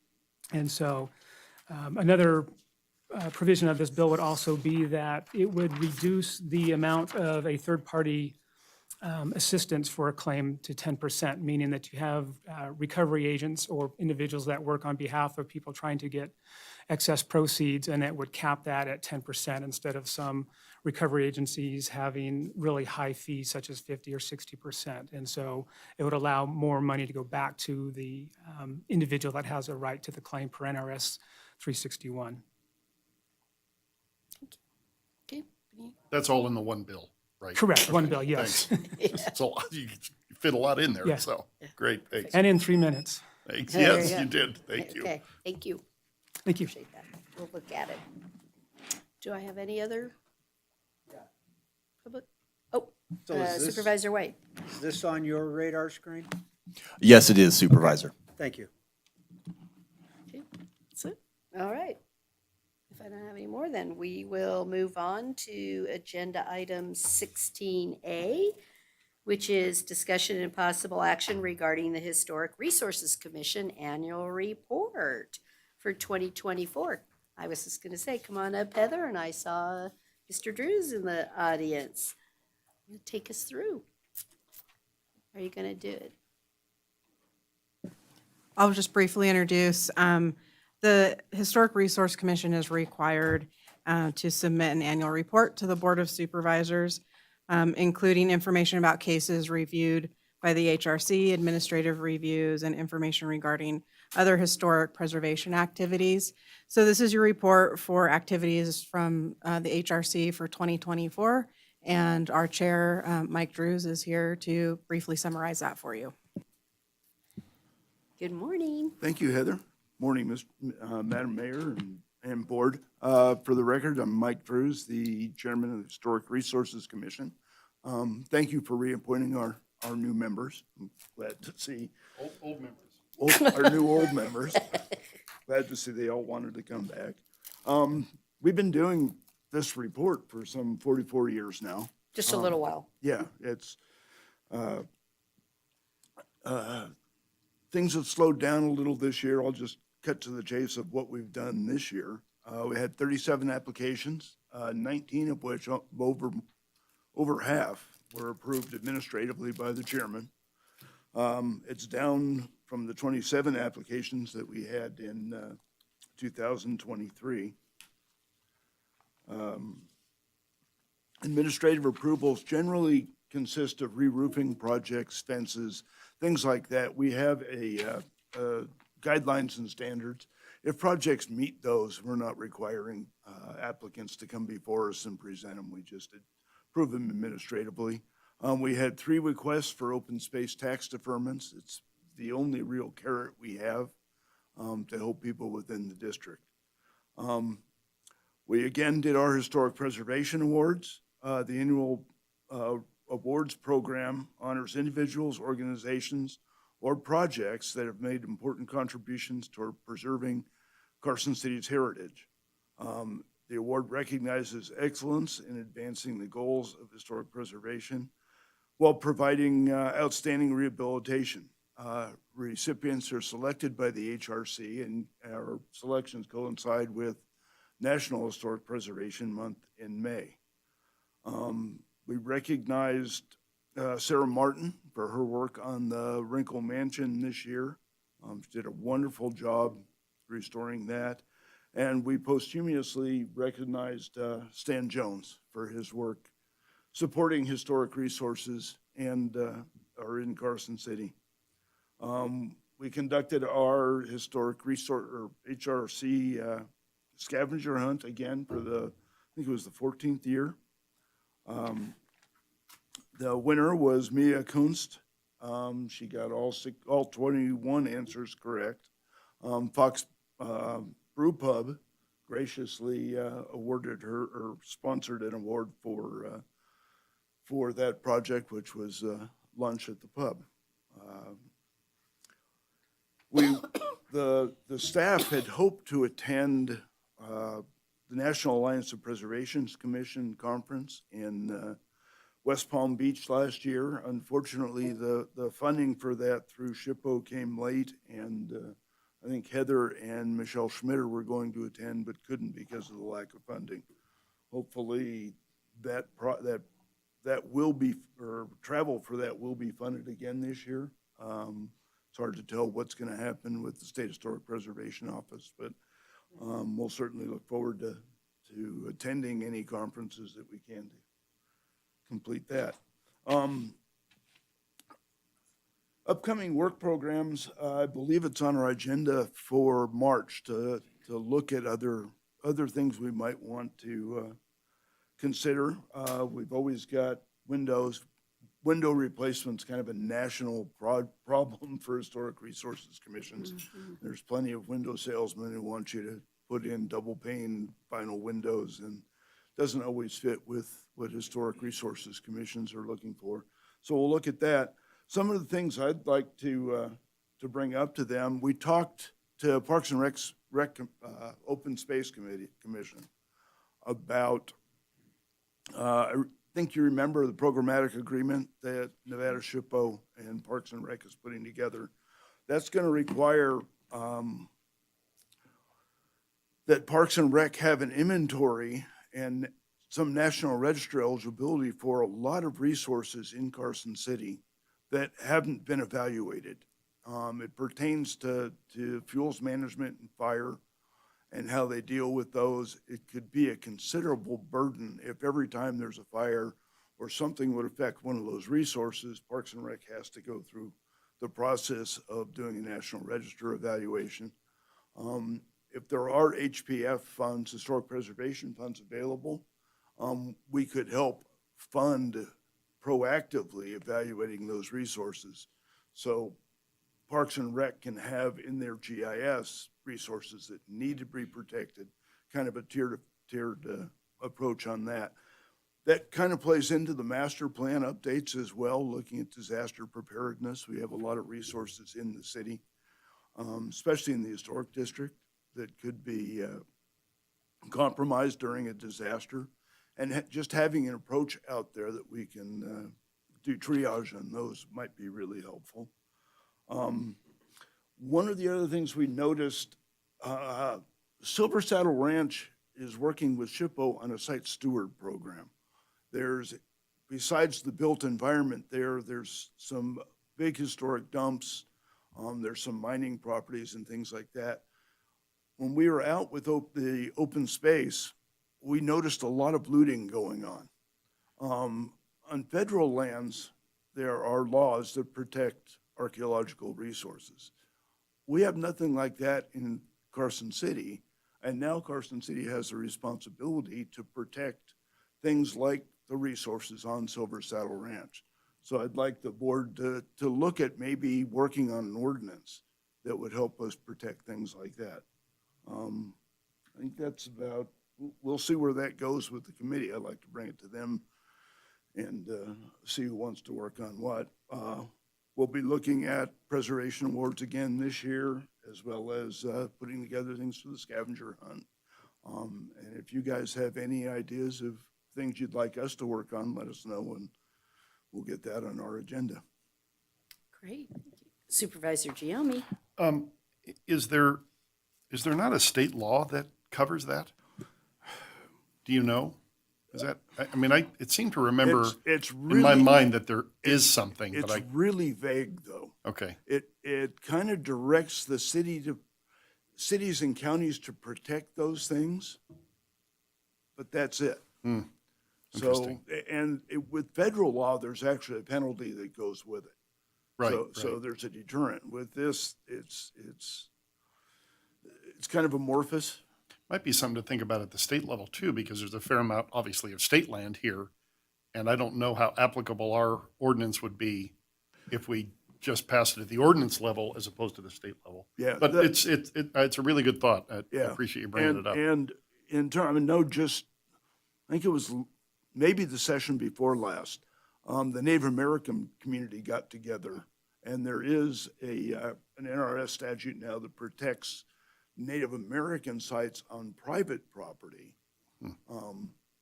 And so another provision of this bill would also be that it would reduce the amount of a third-party assistance for a claim to 10%, meaning that you have recovery agents or individuals that work on behalf of people trying to get excess proceeds, and it would cap that at 10% instead of some recovery agencies having really high fees such as 50 or 60%. And so it would allow more money to go back to the individual that has a right to the claim per NRS 361. Okay. That's all in the one bill, right? Correct, one Okay, bill, yes. thanks. It's a lot, you fit a lot in there, Yeah. so, great, thanks. And in 3 minutes. Thanks, There yes, you go. you did, thank you. Okay, thank you. Thank you. Appreciate that. We'll look at it. Do I have any other? Public? Oh, So is this- Supervisor White. Is this on your radar screen? Yes, it is, Supervisor. Thank you. Okay, that's it. All right. If I don't have any more, then we will move on to agenda item 16A, which is discussion and possible action regarding the Historic Resources Commission Annual Report for 2024. I was just going to say, come on up, Heather, and I saw Mr. Drews in the audience. Take us through. Are you going to do it? I'll just briefly introduce. The Historic Resource Commission is required to submit an annual report to the Board of Supervisors, including information about cases reviewed by the HRC, administrative reviews, and information regarding other historic preservation activities. So this is your report for activities from the HRC for 2024, and our chair, Mike Drews, is here to briefly summarize that for you. Good morning. Thank you, Heather. Morning, Madam Mayor and Board. For the record, I'm Mike Drews, the Chairman of the Historic Resources Commission. Thank you for reappointing our new members. I'm glad to see. Old members. Our new old members. Glad to see they all wanted to come back. We've been doing this report for some 44 years now. Just a little while. Yeah, it's, things have slowed down a little this year. I'll just cut to the chase of what we've done this year. We had 37 applications, 19 of which over half were approved administratively by the chairman. It's down from the 27 applications that we had in 2023. Administrative approvals generally consist of re-roofing projects, fences, things like that. We have guidelines and standards. If projects meet those, we're not requiring applicants to come before us and present them. We just approve them administratively. We had 3 requests for open space tax deferments. It's the only real carrot we have to help people within the district. We again did our Historic Preservation Awards. The annual awards program honors individuals, organizations, or projects that have made important contributions toward preserving Carson City's heritage. The award recognizes excellence in advancing the goals of historic preservation while providing outstanding rehabilitation. Recipients are selected by the HRC, and our selections coincide with National Historic Preservation Month in May. We recognized Sarah Martin for her work on the Wrinkle Mansion this year. She did a wonderful job restoring that. And we posthumously recognized Stan Jones for his work supporting historic resources and are in Carson City. We conducted our historic resource or HRC scavenger hunt again for I think it was the 14th year. The winner was Mia Kunst. She got all 21 answers correct. Fox Brew Pub graciously awarded her or sponsored an award for that project, which was lunch at the pub. The staff had hoped to attend the National Alliance of Preservations Commission conference in West Palm Beach last year. Unfortunately, the funding for that through SHPO came late, and I think Heather and Michelle Schmitter were going to attend but couldn't because of the lack of funding. Hopefully that that will be, or travel for that will be funded again this year. It's hard to tell what's going to happen with the State Historic Preservation Office, but we'll certainly look forward to attending any conferences that we can to complete that. Upcoming work programs, I believe it's on our agenda for March to look at other things we might want to consider. We've always got window replacement's kind of a national problem for historic resources commissions. There's plenty of window salesmen who want you to put in double pane vinyl windows, and doesn't always fit with what historic resources commissions are looking for. So we'll look at that. Some of the things I'd like to bring up to them, we talked to Parks and Rec Open Space Commission about, I think you remember the programmatic agreement that Nevada SHPO and Parks and Rec is putting together. That's going to require that Parks and Rec have an inventory and some National Register eligibility for a lot of resources in Carson City that haven't been evaluated. It pertains to fuels management and fire and how they deal with those. It could be a considerable burden if every time there's a fire or something would affect one of those resources, Parks and Rec has to go through the process of doing a National Register evaluation. If there are HPF funds, historic preservation funds available, we could help fund proactively evaluating those resources. So Parks and Rec can have in their GIS resources that need to be protected, kind of a tiered approach on that. That kind of plays into the master plan updates as well, looking at disaster preparedness. We have a lot of resources in the city, especially in the historic district, that could be compromised during a disaster. And just having an approach out there that we can do triage on those might be really helpful. One of the other things we noticed, Silver Saddle Ranch is working with SHPO on a site steward program. There's, besides the built environment there's some big historic dumps. There's some mining properties and things like that. When we were out with the open space, we noticed a lot of looting going on. On federal lands, there are laws that protect archaeological resources. We have nothing like that in Carson City, and now Carson City has a responsibility to protect things like the resources on Silver Saddle Ranch. So I'd like the board to look at maybe working on an ordinance that would help us protect things like that. I think that's about, we'll see where that goes with the committee. I'd like to bring it to them and see who wants to work on what. We'll be looking at preservation awards again this year, as well as putting together things for the scavenger hunt. And if you guys have any ideas of things you'd like us to work on, let us know, and we'll get that on our agenda. Great. Supervisor Giommi. Is there not a state law that covers that? Do you know? Is that, I mean, it seemed to remember It's really, in my mind that there is something, but it's really vague, though. okay. It kind of directs the cities and counties to protect those things, but that's it. So, Interesting. and with federal law, there's actually a penalty that goes with it. Right, So right. there's a deterrent. With this, it's kind of amorphous. Might be something to think about at the state level too, because there's a fair amount, obviously, of state land here. And I don't know how applicable our ordinance would be if we just passed it at the ordinance level as opposed to the state level. Yeah, But it's a really good thought. I Yeah. appreciate you bringing it up. And in terms, I mean, I think it was maybe the session before last, the Native American community got together, and there is an NRS statute now that protects Native American sites on private property.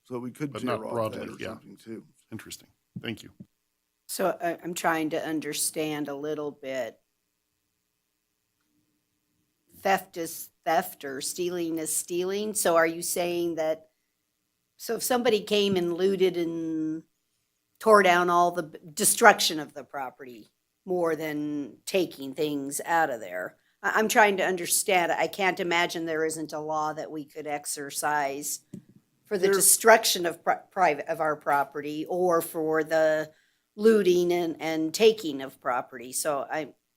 So we could But tear not off broadly, that or yeah. something too. Interesting. Thank you. So I'm trying to understand a little bit. Theft is theft or stealing is stealing. So are you saying that, so if somebody came and looted and tore down all the destruction of the property more than taking things out of there. I'm trying to understand. I can't imagine there isn't a law that we could exercise for the destruction of of our property or for the looting and taking of property. So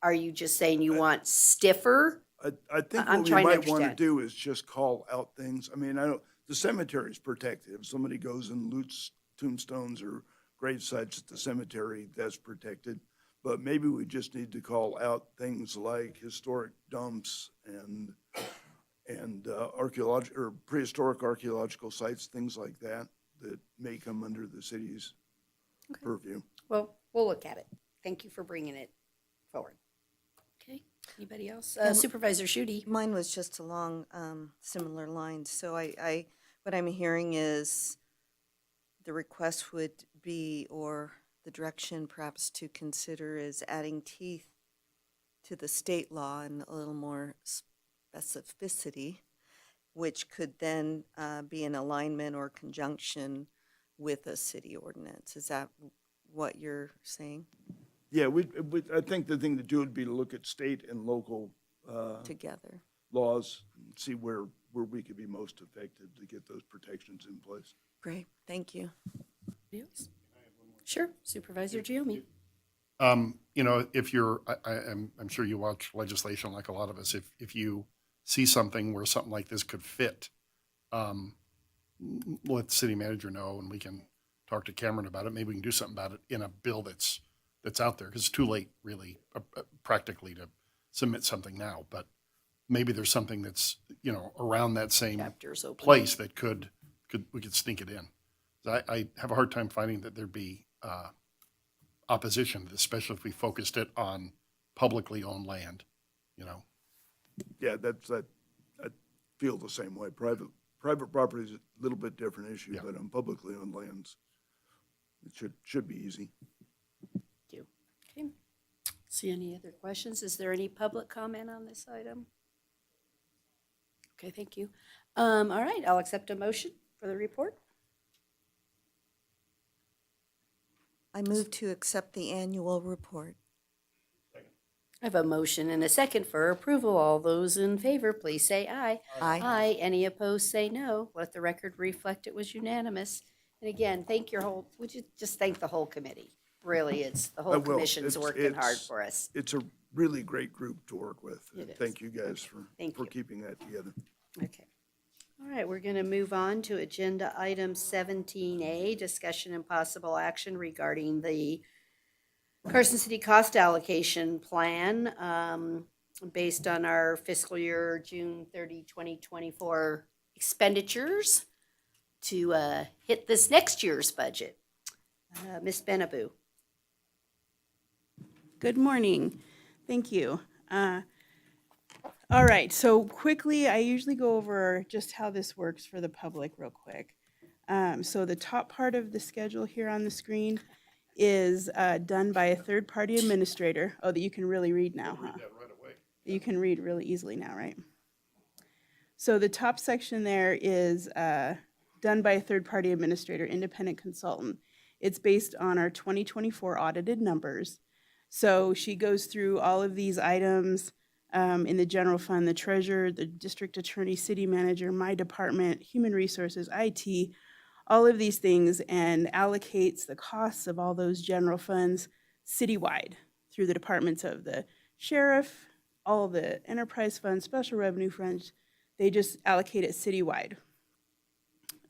are you just saying you want stiffer? I think I'm what we trying to might want to understand. do is just call out things. I mean, I don't, the cemetery's protected. If somebody goes and loots tombstones or grave sites at the cemetery, that's protected. But maybe we just need to call out things like historic dumps and archaeological or prehistoric archaeological sites, things like that, that may come under the city's purview. Well, we'll look at it. Thank you for bringing it forward. Okay, anybody else? Supervisor Shooty. Mine was just along similar lines. So what I'm hearing is the request would be, or the direction perhaps to consider is adding teeth to the state law and a little more specificity, which could then be in alignment or conjunction with a city ordinance. Is that what you're saying? Yeah, I think the thing to do would be to look at state and local Together. laws, and see where we could be most effective to get those protections in place. Great, thank you. Yes. Sure, Supervisor Giomi. You know, if you're, I'm sure you watch legislation like a lot of us. If you see something where something like this could fit, let the city manager know, and we can talk to Cameron about it. Maybe we can do something about it in a bill that's out there, because it's too late, really, practically, to submit something now. But maybe there's something that's, you know, around that same Chapters open. place that we could sneak it in. I have a hard time finding that there'd be opposition, especially if we focused it on publicly owned land, you know. Yeah, I feel the same way. Private property is a little bit different issue, Yeah. but on publicly owned lands, it should be easy. Thank you. Okay. See any other questions? Is there any public comment on this item? Okay, thank you. All right, I'll accept a motion for the report. I move to accept the annual report. I have a motion and a second for approval. All those in favor, please say aye. Aye. Aye. Any opposed, say no. Let the record reflect it was unanimous. And again, would you just thank the whole committee? Really, the I whole will. commission's working hard It's- for us. It's a really great group to work with. It is. Thank you guys Thank for you. keeping that together. Okay. All right, we're going to move on to agenda item 17A, discussion and possible action regarding the Carson City cost allocation plan based on our fiscal year June 30, 2024 expenditures to hit this next year's budget. Ms. Benaboo. Good morning. Thank you. All right, so quickly, I usually go over just how this works for the public real quick. So the top part of the schedule here on the screen is done by a third-party administrator. Oh, that you can really read now, huh? You can read really easily now, right? So the top section there is done by a third-party administrator, independent consultant. It's based on our 2024 audited numbers. So she goes through all of these items in the general fund, the treasurer, the district attorney, city manager, my department, human resources, IT, all of these things, and allocates the costs of all those general funds citywide through the departments of the sheriff, all the enterprise funds, special revenue funds. They just allocate it citywide.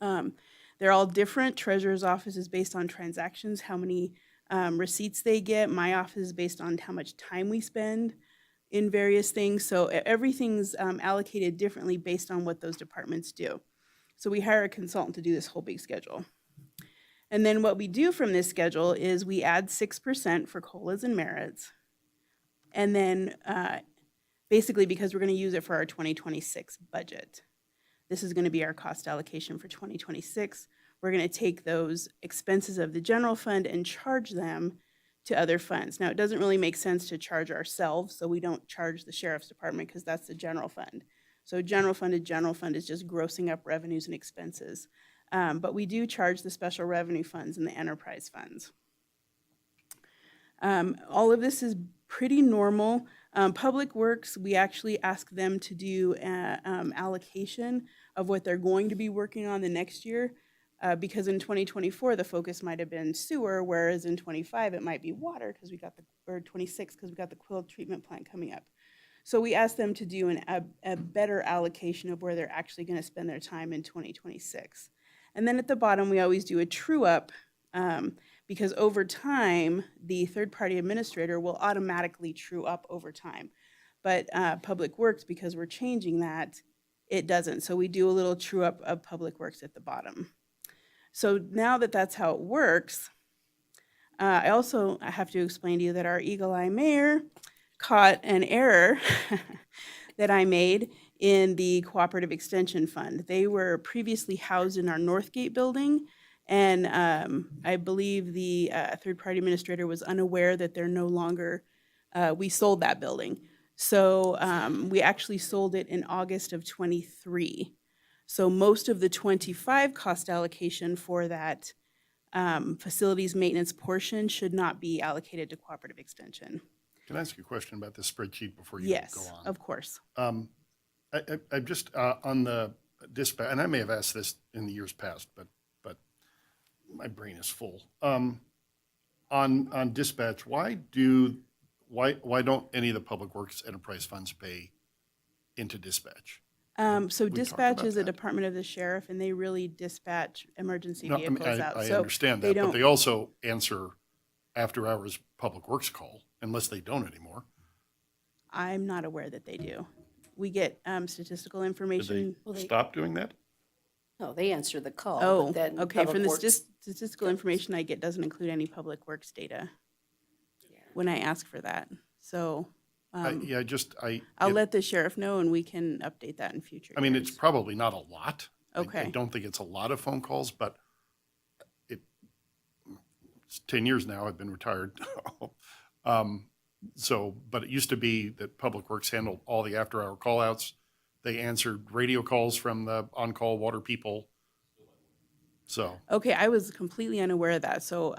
They're all different. Treasurer's office is based on transactions, how many receipts they get. My office is based on how much time we spend in various things. So everything's allocated differently based on what those departments do. So we hire a consultant to do this whole big schedule. And then what we do from this schedule is we add 6% for COLAs and merits. And then basically because we're going to use it for our 2026 budget. This is going to be our cost allocation for 2026. We're going to take those expenses of the general fund and charge them to other funds. Now, it doesn't really make sense to charge ourselves, so we don't charge the sheriff's department because that's the general fund. So general fund to general fund is just grossing up revenues and expenses. But we do charge the special revenue funds and the enterprise funds. All of this is pretty normal. Public Works, we actually ask them to do allocation of what they're going to be working on the next year. Because in 2024, the focus might have been sewer, whereas in 25, it might be water because we got or 26, because we got the Quill treatment plant coming up. So we asked them to do a better allocation of where they're actually going to spend their time in 2026. And then at the bottom, we always do a true up because over time, the third-party administrator will automatically true up over time. But Public Works, because we're changing that, it doesn't. So we do a little true up of Public Works at the bottom. So now that that's how it works, I also have to explain to you that our Eagle Eye mayor caught an error that I made in the Cooperative Extension Fund. They were previously housed in our Northgate building, and I believe the third-party administrator was unaware that they're no longer, we sold that building. So we actually sold it in August of 23. So most of the 25 cost allocation for that facilities maintenance portion should not be allocated to Cooperative Extension. Can I ask you a question about this spreadsheet before you go Yes, on? of course. I'm just on the dispatch, and I may have asked this in the years past, but my brain is full. On dispatch, why don't any of the Public Works enterprise funds pay into dispatch? So we talked dispatch about is a that. department of the sheriff, and they really dispatch emergency No, I mean, vehicles out. I So understand they that, but don't- they also answer after-hours Public Works call, unless they don't anymore. I'm not aware that they do. We get statistical Did information. they stop doing that? No, they answer the call. Oh, but then okay, Public from the Works- statistical information I get doesn't include any Public Works data when I ask for that. So Yeah, I'll let the sheriff know and we can update that in future I mean, it's years. probably not a lot. I Okay. don't think it's a lot of phone calls, but it's 10 years now, I've been retired. But it used to be that Public Works handled all the after-hour call-outs. They answered radio calls from the on-call water people. So, Okay, I was completely unaware of that. So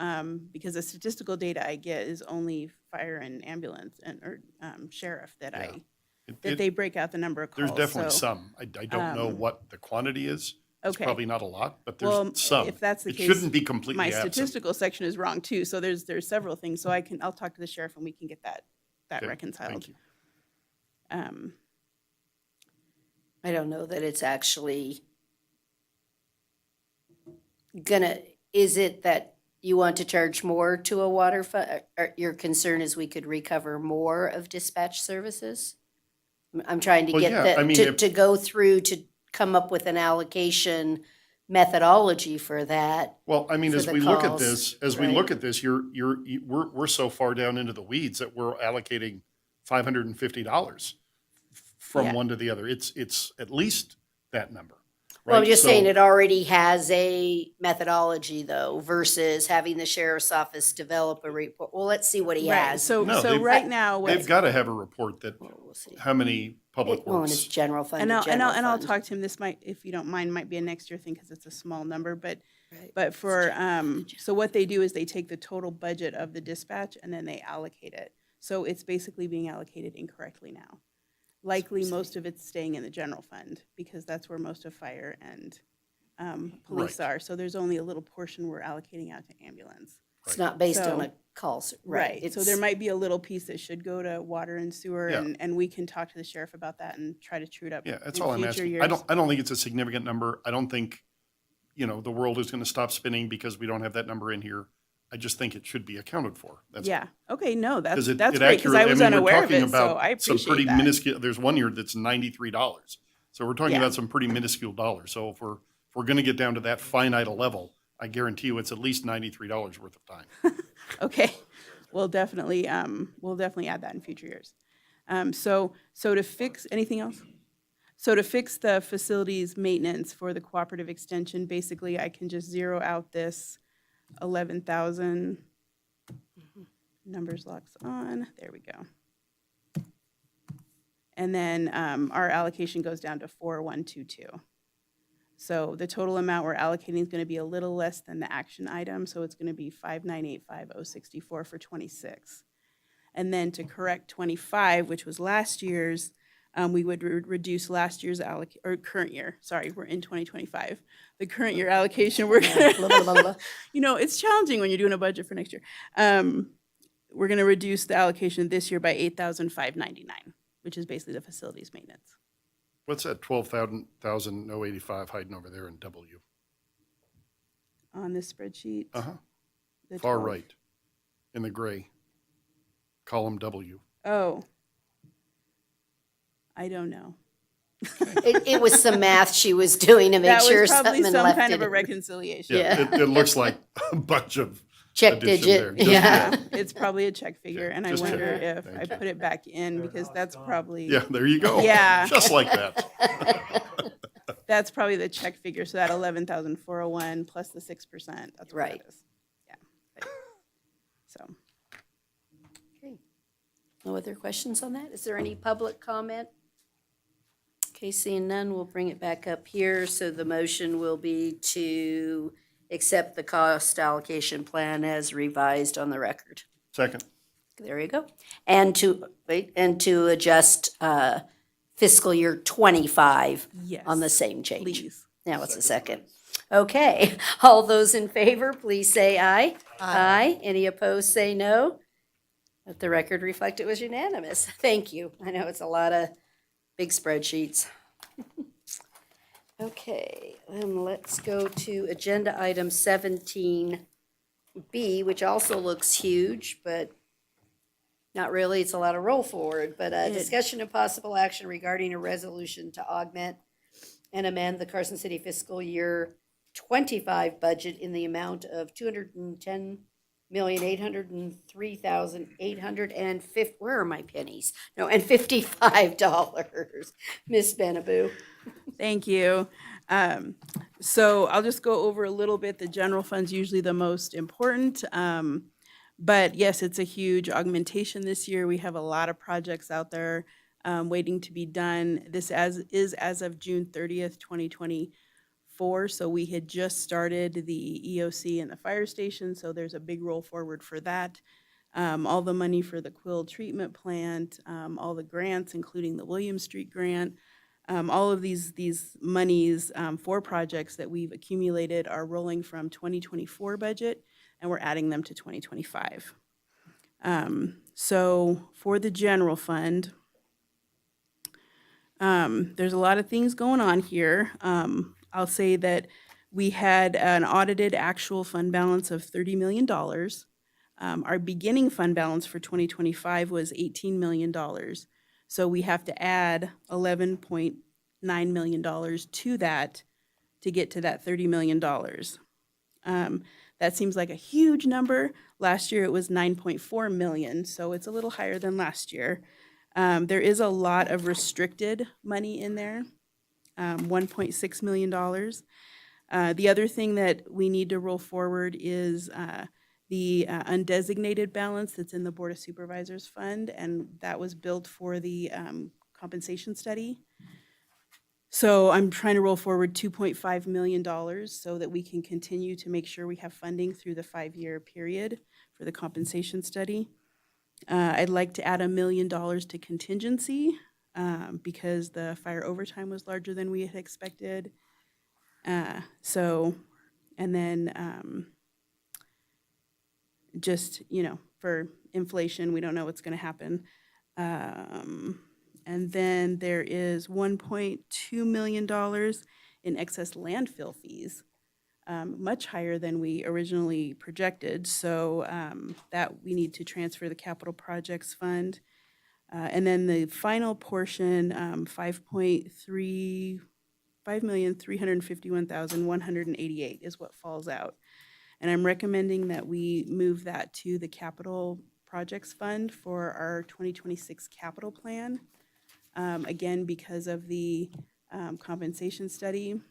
because the statistical data I get is only fire and ambulance or sheriff that it- they break out the number of calls. there's definitely So, some. I don't know what the quantity is. It's okay. probably not a lot, but Well, there's some. if that's the It case, shouldn't be completely my absent. statistical section is wrong too. So there's several things. So I'll talk to the sheriff and we can get that Okay, reconciled. Thank you. I don't know that it's actually is it that you want to charge more to a water fund? Or your concern is we could recover more of dispatch services? I'm trying to Well, get yeah, I mean, to go through to come up with an allocation methodology for that. Well, I mean, for as the we look at calls, this, we're so far down into the weeds that we're allocating $550 from Yeah. one to the other. It's at least that number. Well, I'm right? just So- saying it already has a methodology though versus having the sheriff's office develop a report. Well, let's see what he Right. has. So No, so they've- right now what They've got to have a report that We'll see. how many Public Well, and it's Works. general fund and to I'll general I'll fund. talk to him. This might, if you don't mind, might be a next year thing because it's a small number. But Right. for so what they do is they take the total budget of the dispatch and then they allocate it. So it's basically being allocated incorrectly now. Likely most of it's staying in the general fund because that's where most of fire and police Right. are. So there's only a little portion we're allocating out to ambulance. It's not based on So- a call, Right. So there It's- might be a little piece that should go to water and sewer, Yeah. and we can talk to the sheriff about that and try to true it up. Yeah, that's in all I'm future asking. years. I don't think it's a significant number. I don't think, the world is going to stop spinning because we don't have that number in here. I just think it should be accounted for. That's Yeah. Okay. No, that's Because that's it great because I accurately, was we're unaware of talking it, so I about some appreciate pretty that. minuscule, there's one year that's $93. So we're talking Yeah. about some pretty minuscule dollars. So if we're going to get down to that finite a level, I guarantee you it's at least $93 worth of time. Okay. We'll definitely add that in future years. So to fix anything else? So to fix the facilities maintenance for the cooperative extension, basically I can just zero out this 11,000. Numbers locks on. There we go. And then our allocation goes down to 4122. So the total amount we're allocating is going to be a little less than the action item, so it's going to be 5985064 for 26. And then to correct 25, which was last year's, we would reduce last year's or current year. Sorry, we're in 2025. The current year allocation, we're Blah, blah, blah, gonna, blah. it's challenging when you're doing a budget for next year. We're gonna reduce the allocation this year by 8,599, which is basically the facilities maintenance. What's that 12,085 hiding over there in W? On this spreadsheet. Uh-huh. the Far 12 right, in the gray, column W. Oh. I don't know. It was some math she was doing to make That sure was probably something some left kind it of a in. reconciliation. Yeah. It looks like a bunch of Check addition digit, there. Just- yeah. It's probably a check figure, and I just wonder check. if Thank I you. put it back in, because that's probably. Yeah, there you go. Yeah. Just like that. That's probably the check figure, so that 11,401 plus the 6%, that's what Right. that is. Yeah. So, Okay. No other questions on that? Is there any public comment? Okay, seeing none, we'll bring it back up here. So the motion will be to accept the cost allocation plan as revised on the record. Second. There you go. And to adjust fiscal year 25 yes. on the same change. Please. Now it's a second. Okay, all those in favor, please say aye. Aye. Any opposed, say no. Let the record reflect it was unanimous. Thank you. I know it's a lot of big spreadsheets. Okay, then let's go to agenda item 17B, which also looks huge, but not really. It's a lot of roll forward. But discussion of possible action regarding a resolution to augment and amend the Carson City fiscal year 25 budget in the amount of $210,803,850. Where are my pennies? No, and $55. Miss Benaboo. Thank you. So I'll just go over a little bit. The general fund's usually the most important. But yes, it's a huge augmentation this year. We have a lot of projects out there waiting to be done. This is as of June 30th, 2024. So we had just started the EOC and the fire station, so there's a big roll forward for that. All the money for the Quill treatment plant, all the grants, including the William Street grant, all of these monies for projects that we've accumulated are rolling from 2024 budget, and we're adding them to 2025. So for the general fund, there's a lot of things going on here. I'll say that we had an audited actual fund balance of $30 million. Our beginning fund balance for 2025 was $18 million. So we have to add $11.9 million to that to get to that $30 million. That seems like a huge number. Last year it was 9.4 million, so it's a little higher than last year. There is a lot of restricted money in there, $1.6 million. The other thing that we need to roll forward is the undesignated balance that's in the Board of Supervisors fund, and that was built for the compensation study. So I'm trying to roll forward $2.5 million so that we can continue to make sure we have funding through the 5-year period for the compensation study. I'd like to add $1 million to contingency because the fire overtime was larger than we had expected. And then just, for inflation, we don't know what's going to happen. And then there is $1.2 million in excess landfill fees, much higher than we originally projected. So that we need to transfer the capital projects fund. And then the final portion, $5,351,188 is what falls out. And I'm recommending that we move that to the capital projects fund for our 2026 capital plan. Again, because of the compensation study,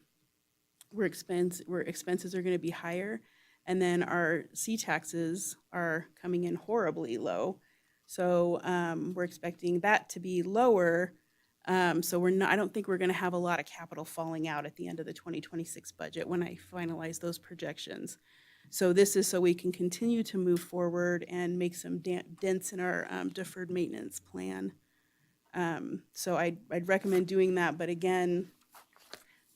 expenses are going to be higher, and then our C-taxes are coming in horribly low. So we're expecting that to be lower So I don't think we're going to have a lot of capital falling out at the end of the 2026 budget when I finalize those projections. So this is so we can continue to move forward and make some dents in our deferred maintenance plan. So I'd recommend doing that, but again,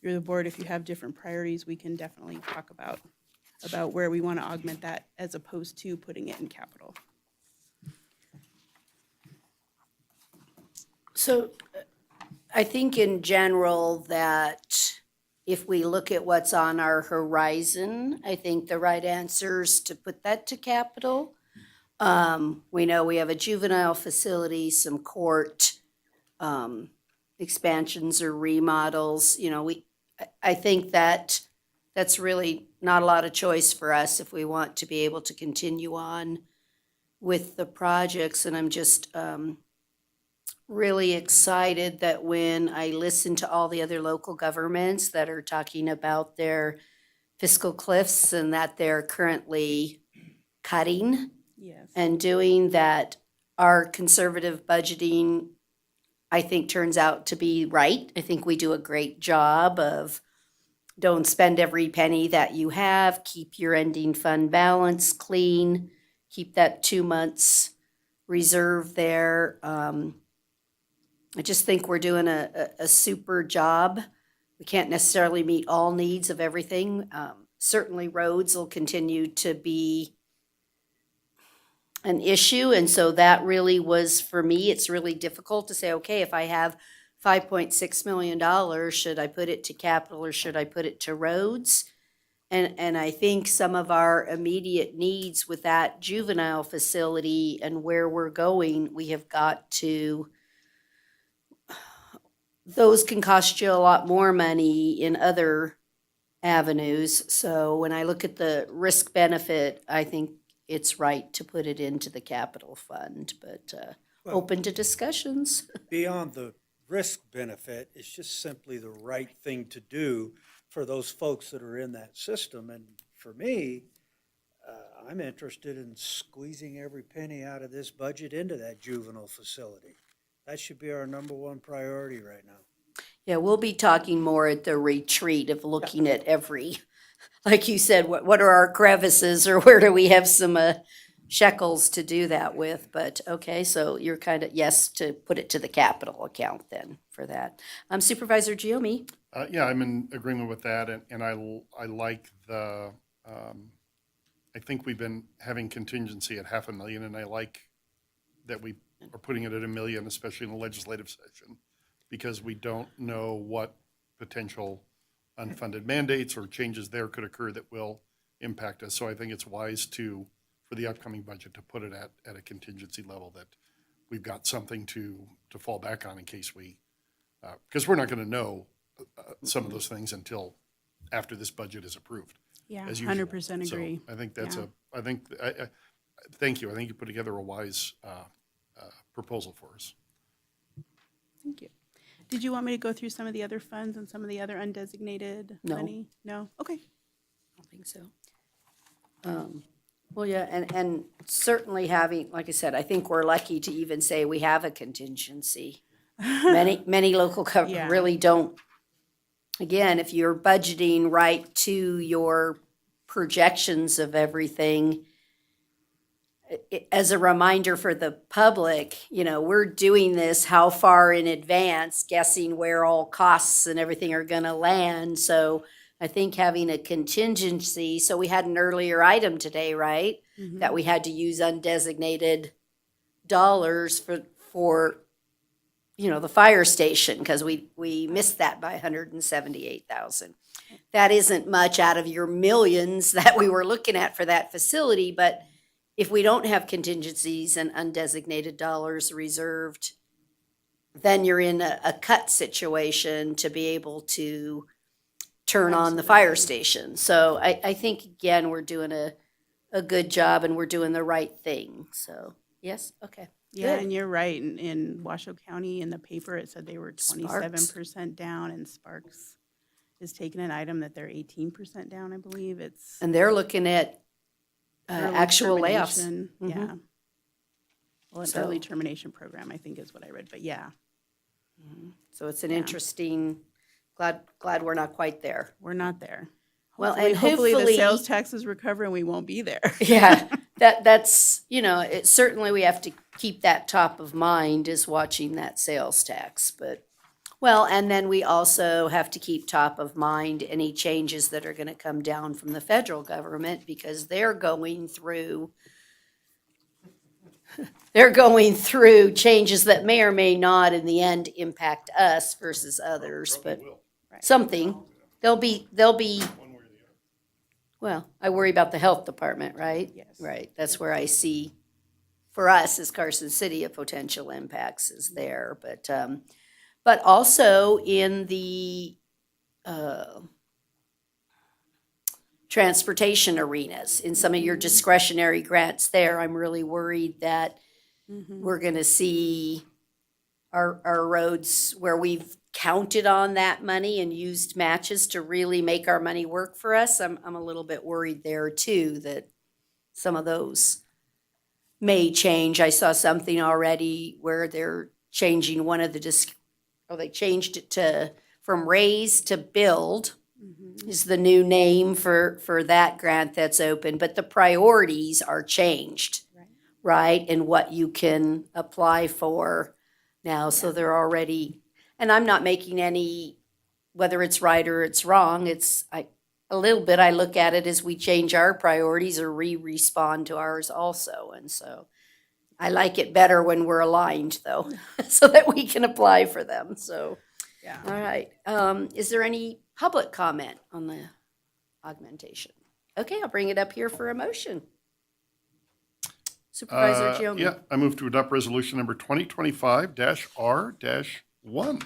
you're the board, if you have different priorities, we can definitely talk about where we want to augment that as opposed to putting it in capital. So I think in general that if we look at what's on our horizon, I think the right answer is to put that to capital. We know we have a juvenile facility, some court expansions or remodels. I think that that's really not a lot of choice for us if we want to be able to continue on with the projects. And I'm just really excited that when I listen to all the other local governments that are talking about their fiscal cliffs and that they're currently cutting Yes. and doing that, our conservative budgeting, I think, turns out to be right. I think we do a great job of don't spend every penny that you have, keep your ending fund balance clean, keep that 2 months reserve there. I just think we're doing a super job. We can't necessarily meet all needs of everything. Certainly roads will continue to be an issue. And so that really was, for me, it's really difficult to say, okay, if I have $5.6 million, should I put it to capital or should I put it to roads? And I think some of our immediate needs with that juvenile facility and where we're going, we have got to, those can cost you a lot more money in other avenues. So when I look at the risk benefit, I think it's right to put it into the capital fund, but Well- open to discussions. Beyond the risk benefit, it's just simply the right thing to do for those folks that are in that system. And for me, I'm interested in squeezing every penny out of this budget into that juvenile facility. That should be our number one priority right now. Yeah, we'll be talking more at the retreat of looking at every, like you said, what are our crevices or where do we have some shekels to do that with? But okay, so you're kind of, yes, to put it to the capital account then for that. Supervisor Giomi? Yeah, I'm in agreement with that, and I like the, I think we've been having contingency at $500,000, and I like that we are putting it at $1 million, especially in the legislative session, because we don't know what potential unfunded mandates or changes there could occur that will impact us. So I think it's wise for the upcoming budget, to put it at a contingency level that we've got something to fall back on in case we, because we're not going to know some of those things until after this budget is approved. Yeah, as usual. 100% agree. So I think that's Yeah. thank you. I think you put together a wise proposal for us. Thank you. Did you want me to go through some of the other funds and some of the other undesignated No. money? No? Okay. I don't think so. Well, yeah, and certainly having, like I said, I think we're lucky to even say we have a contingency. Many local Yeah. governments really don't. Again, if you're budgeting right to your projections of everything, as a reminder for the public, we're doing this how far in advance, guessing where all costs and everything are going to land. So I think having a contingency, so we had an earlier item today, right? That we had to use undesignated dollars for the fire station, because we missed that by 178,000. That isn't much out of your millions that we were looking at for that facility, but if we don't have contingencies and undesignated dollars reserved, then you're in a cut situation to be able to turn on the fire station. So I think, again, we're doing a good job and we're doing the right thing. So, yes, okay. Yeah, Good. and you're right. In Washoe County, in the paper, it said they were Sparks. 27% down, and Sparks is taking an item that they're 18% down, I believe. It's And they're looking at early actual layoffs. termination. Mhm. Yeah. Well, an So- early termination program, I think is what I read, but yeah. So it's an interesting, glad we're not quite there. We're not there. Well, and Hopefully the sales hopefully- taxes recover and we won't be there. Yeah, that's, it certainly we have to keep that top of mind is watching that sales tax, but, well, and then we also have to keep top of mind any changes that are gonna come down from the federal government because they're going through changes that may or may not in the end impact us versus others, but something, they'll be, well, I worry about the health department, right? Yes. Right, that's where I see, for us as Carson City, a potential impacts is there, but also in the, transportation arenas, in some of your discretionary grants there, I'm really worried that we're gonna see our roads where we've counted on that money and used matches to really make our money work for us. I'm a little bit worried there too, that some of those may change. I saw something already where they're changing one of the they changed it from raise to build is the new name for that grant that's open, but the priorities are changed, right? And what you can apply for now, so they're already, and I'm not making any, whether it's right or it's wrong, a little bit I look at it as we change our priorities or respond to ours also, and so I like it better when we're aligned though, so that we can apply for them, so. Yeah. All right, is there any public comment on the augmentation? Okay, I'll bring it up here for a motion. Supervisor Giomi. Yeah, I move to adopt resolution number 2025-R-1.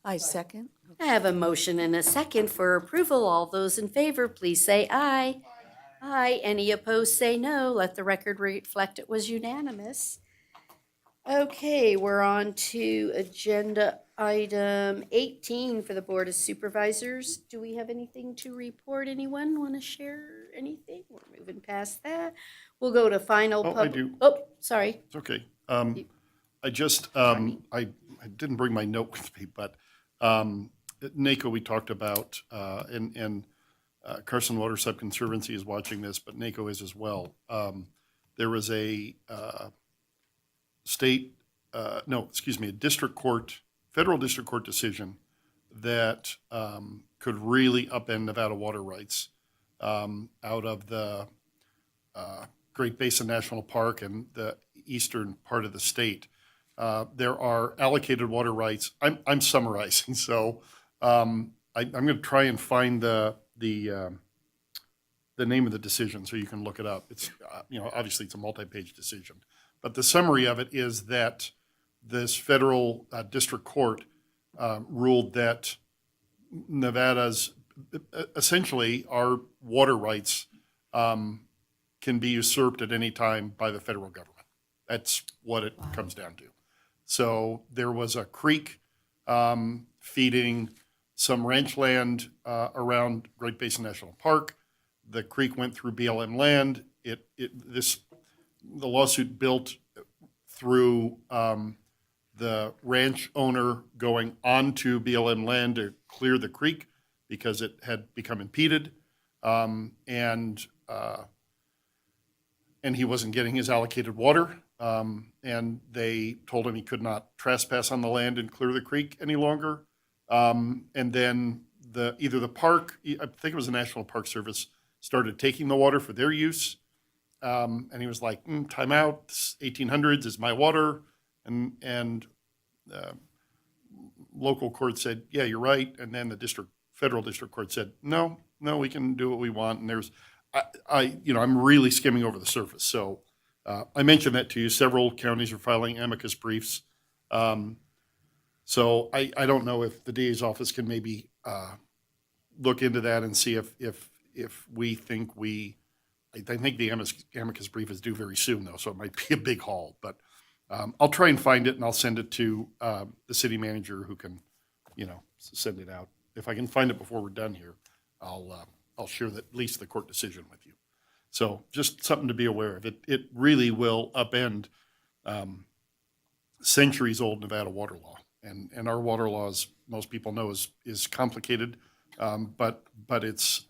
I second. I have a motion and a second for approval. All those in favor, please say aye. Aye. Any opposed, say no. Let the record reflect it was unanimous. Okay, we're on to agenda item 18 for the Board of Supervisors. Do we have anything to report? Anyone want to share anything? We're moving past that. We'll go to final. Oh, I do. Oh, sorry. It's okay. I just, I didn't bring my note with me, but NACO we talked about, and Carson Water Subconservancy is watching this, but NACO is as well. There was a a district court, federal district court decision that could really upend Nevada water rights out of the Great Basin National Park and the eastern part of the state. There are allocated water rights. I'm summarizing, so I'm going to try and find the name of the decision so you can look it up. It's obviously it's a multi-page decision, but the summary of it is that this federal district court ruled that Nevada's essentially our water rights can be usurped at any time by the federal government. That's what it comes down to. So there was a creek feeding some ranch land around Great Basin National Park. The creek went through BLM land. The lawsuit built through the ranch owner going onto BLM land to clear the creek because it had become impeded, and he wasn't getting his allocated water. And they told him he could not trespass on the land and clear the creek any longer. And then either the park, I think it was the National Park Service, started taking the water for their use. And he was like, time out, 1800s is my water. And local court said, yeah, you're right. And then the federal district court said, no, we can do what we want. And there's, I'm really skimming over the surface. So I mentioned that to you. Several counties are filing amicus briefs. So I don't know if the DA's office can maybe look into that and see if we think I think the amicus brief is due very soon though, so it might be a big haul. But I'll try and find it and I'll send it to the city manager who can, send it out. If I can find it before we're done here, I'll share at least the court decision with you. So just something to be aware of. It really will upend centuries-old Nevada water law. And our water laws, most people know, is complicated, but it's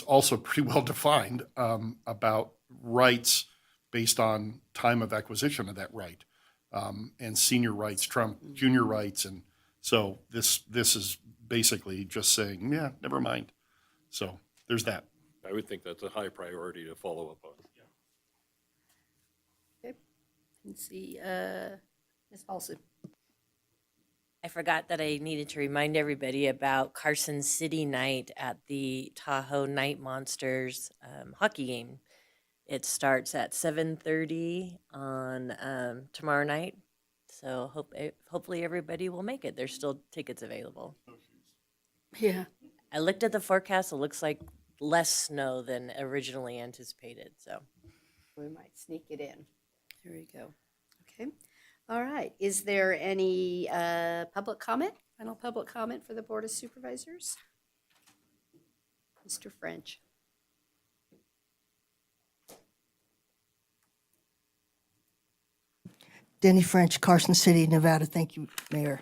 also pretty well defined about rights based on time of acquisition of that right. And senior rights trump junior rights, and so this is basically just saying, yeah, never mind. So there's that. I would think that's a high priority to follow up on. Let's see, Ms. Paulson. I forgot that I needed to remind everybody about Carson City Night at the Tahoe Night Monsters hockey game. It starts at 7:30 on tomorrow night. So hopefully everybody will make it. There's still tickets available. Yeah. I looked at the forecast. It looks like less snow than originally anticipated. So We might sneak it in. There you go. Okay. All right. Is there any public comment? Final public comment for the Board of Supervisors? Mr. French. Denny French, Carson City, Nevada. Thank you, Mayor.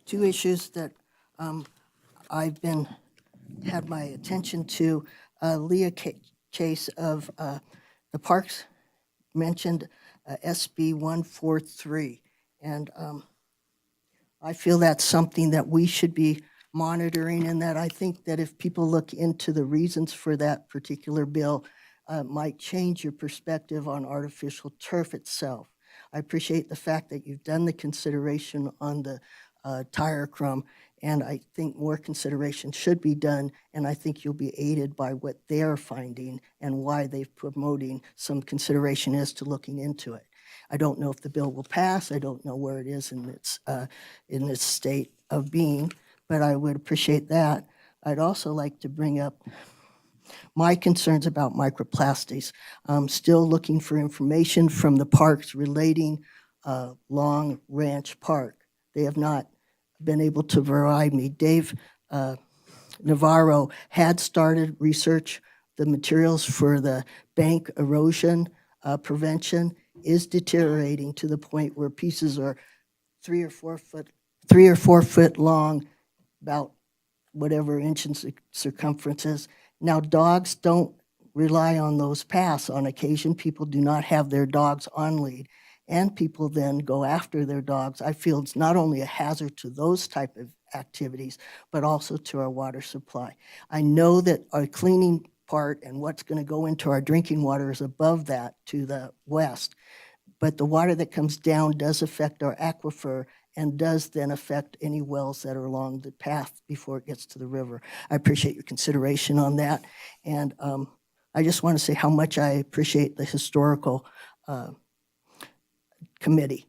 Two issues that I've had my attention to. Leah Chase of the Parks mentioned SB 143, and I feel that's something that we should be monitoring, and that I think that if people look into the reasons for that particular bill, might change your perspective on artificial turf itself. I appreciate the fact that you've done the consideration on the tire crumb, and I think more consideration should be done, and I think you'll be aided by what they're finding and why they're promoting some consideration as to looking into it. I don't know if the bill will pass. I don't know where it is in its state of being, but I would appreciate that. I'd also like to bring up my concerns about microplastics. I'm still looking for information from the parks relating Long Ranch Park. They have not been able to provide me. Dave Navarro had started research. The materials for the bank erosion prevention is deteriorating to the point where pieces are 3 or 4 foot long, about whatever inch in circumference is. Now, dogs don't rely on those paths. On occasion, people do not have their dogs on lead, and people then go after their dogs. I feel it's not only a hazard to those type of activities, but also to our water supply. I know that our cleaning part and what's going to go into our drinking water is above that to the west, but the water that comes down does affect our aquifer and does then affect any wells that are along the path before it gets to the river. I appreciate your consideration on that. And I just want to say how much I appreciate the historical committee.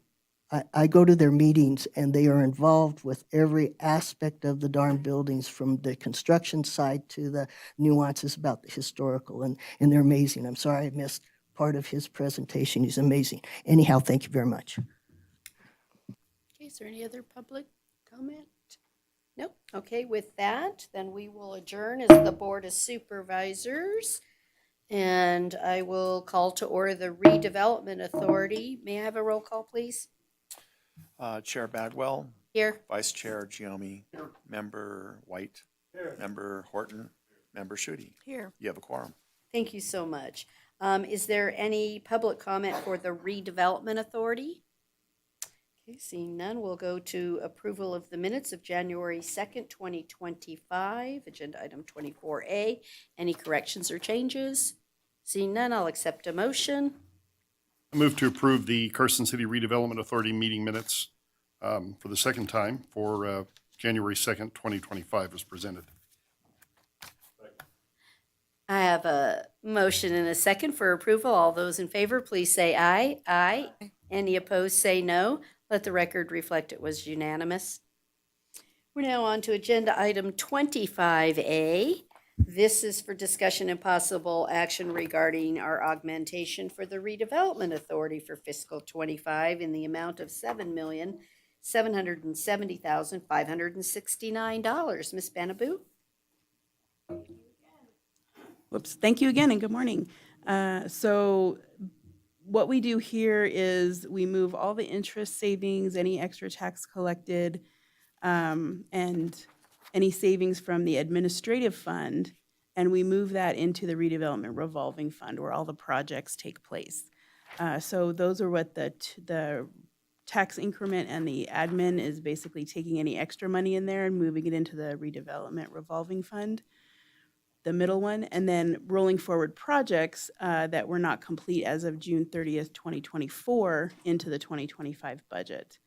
I go to their meetings and they are involved with every aspect of the darn buildings, from the construction side to the nuances about the historical, and they're amazing. I'm sorry I missed part of his presentation. He's amazing. Anyhow, thank you very much. Okay, is there any other public comment? Nope. Okay, with that, then we will adjourn as the Board of Supervisors. And I will call to order the Redevelopment Authority. May I have a roll call, please? Chair Badwell, Here. Vice Chair Giomi, Member White, Member Horton, Member Schutte. Here. You have a quorum. Thank you so much. Is there any public comment for the Redevelopment Authority? Okay, seeing none, we'll go to approval of the minutes of January 2nd, 2025, agenda item 24A. Any corrections or changes? Seeing none, I'll accept a motion. I move to approve the Carson City Redevelopment Authority meeting minutes for the second time for January 2nd, 2025 as presented. I have a motion and a second for approval. All those in favor, please say aye. Aye. Any opposed, say no. Let the record reflect it was unanimous. We're now on to agenda item 25A. This is for discussion and possible action regarding our augmentation for the Redevelopment Authority for fiscal 25 in the amount of $7,770,569. Ms. Banaboo? Whoops, thank you again and good morning. So what we do here is we move all the interest savings, any extra tax collected, and any savings from the administrative fund, and we move that into the redevelopment revolving fund where all the projects take place. So those are what the tax increment and the admin is basically taking any extra money in there and moving it into the redevelopment revolving fund, the middle one, and then rolling forward projects that were not complete as of June 30th, 2024 into the 2025 budget.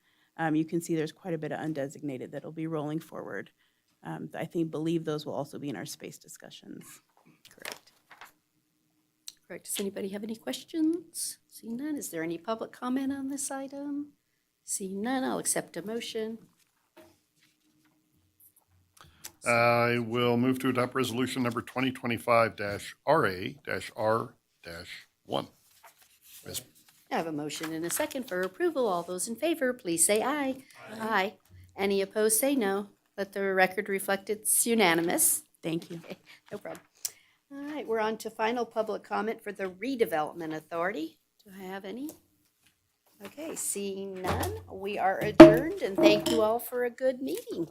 You can see there's quite a bit of undesignated that'll be rolling forward. I believe those will also be in our space discussions. Correct. Correct. Does anybody have any questions? Seeing none, is there any public comment on this item? Seeing none, I'll accept a motion. I will move to adopt resolution number 2025-RA-R-1. I have a motion and a second for approval. All those in favor, please say aye. Aye. Any opposed, say no. Let the record reflect it's unanimous. Thank you. Okay, no problem. All right, we're on to final public comment for the Redevelopment Authority. Do I have any? Okay, seeing none, we are adjourned, and thank you all for a good meeting.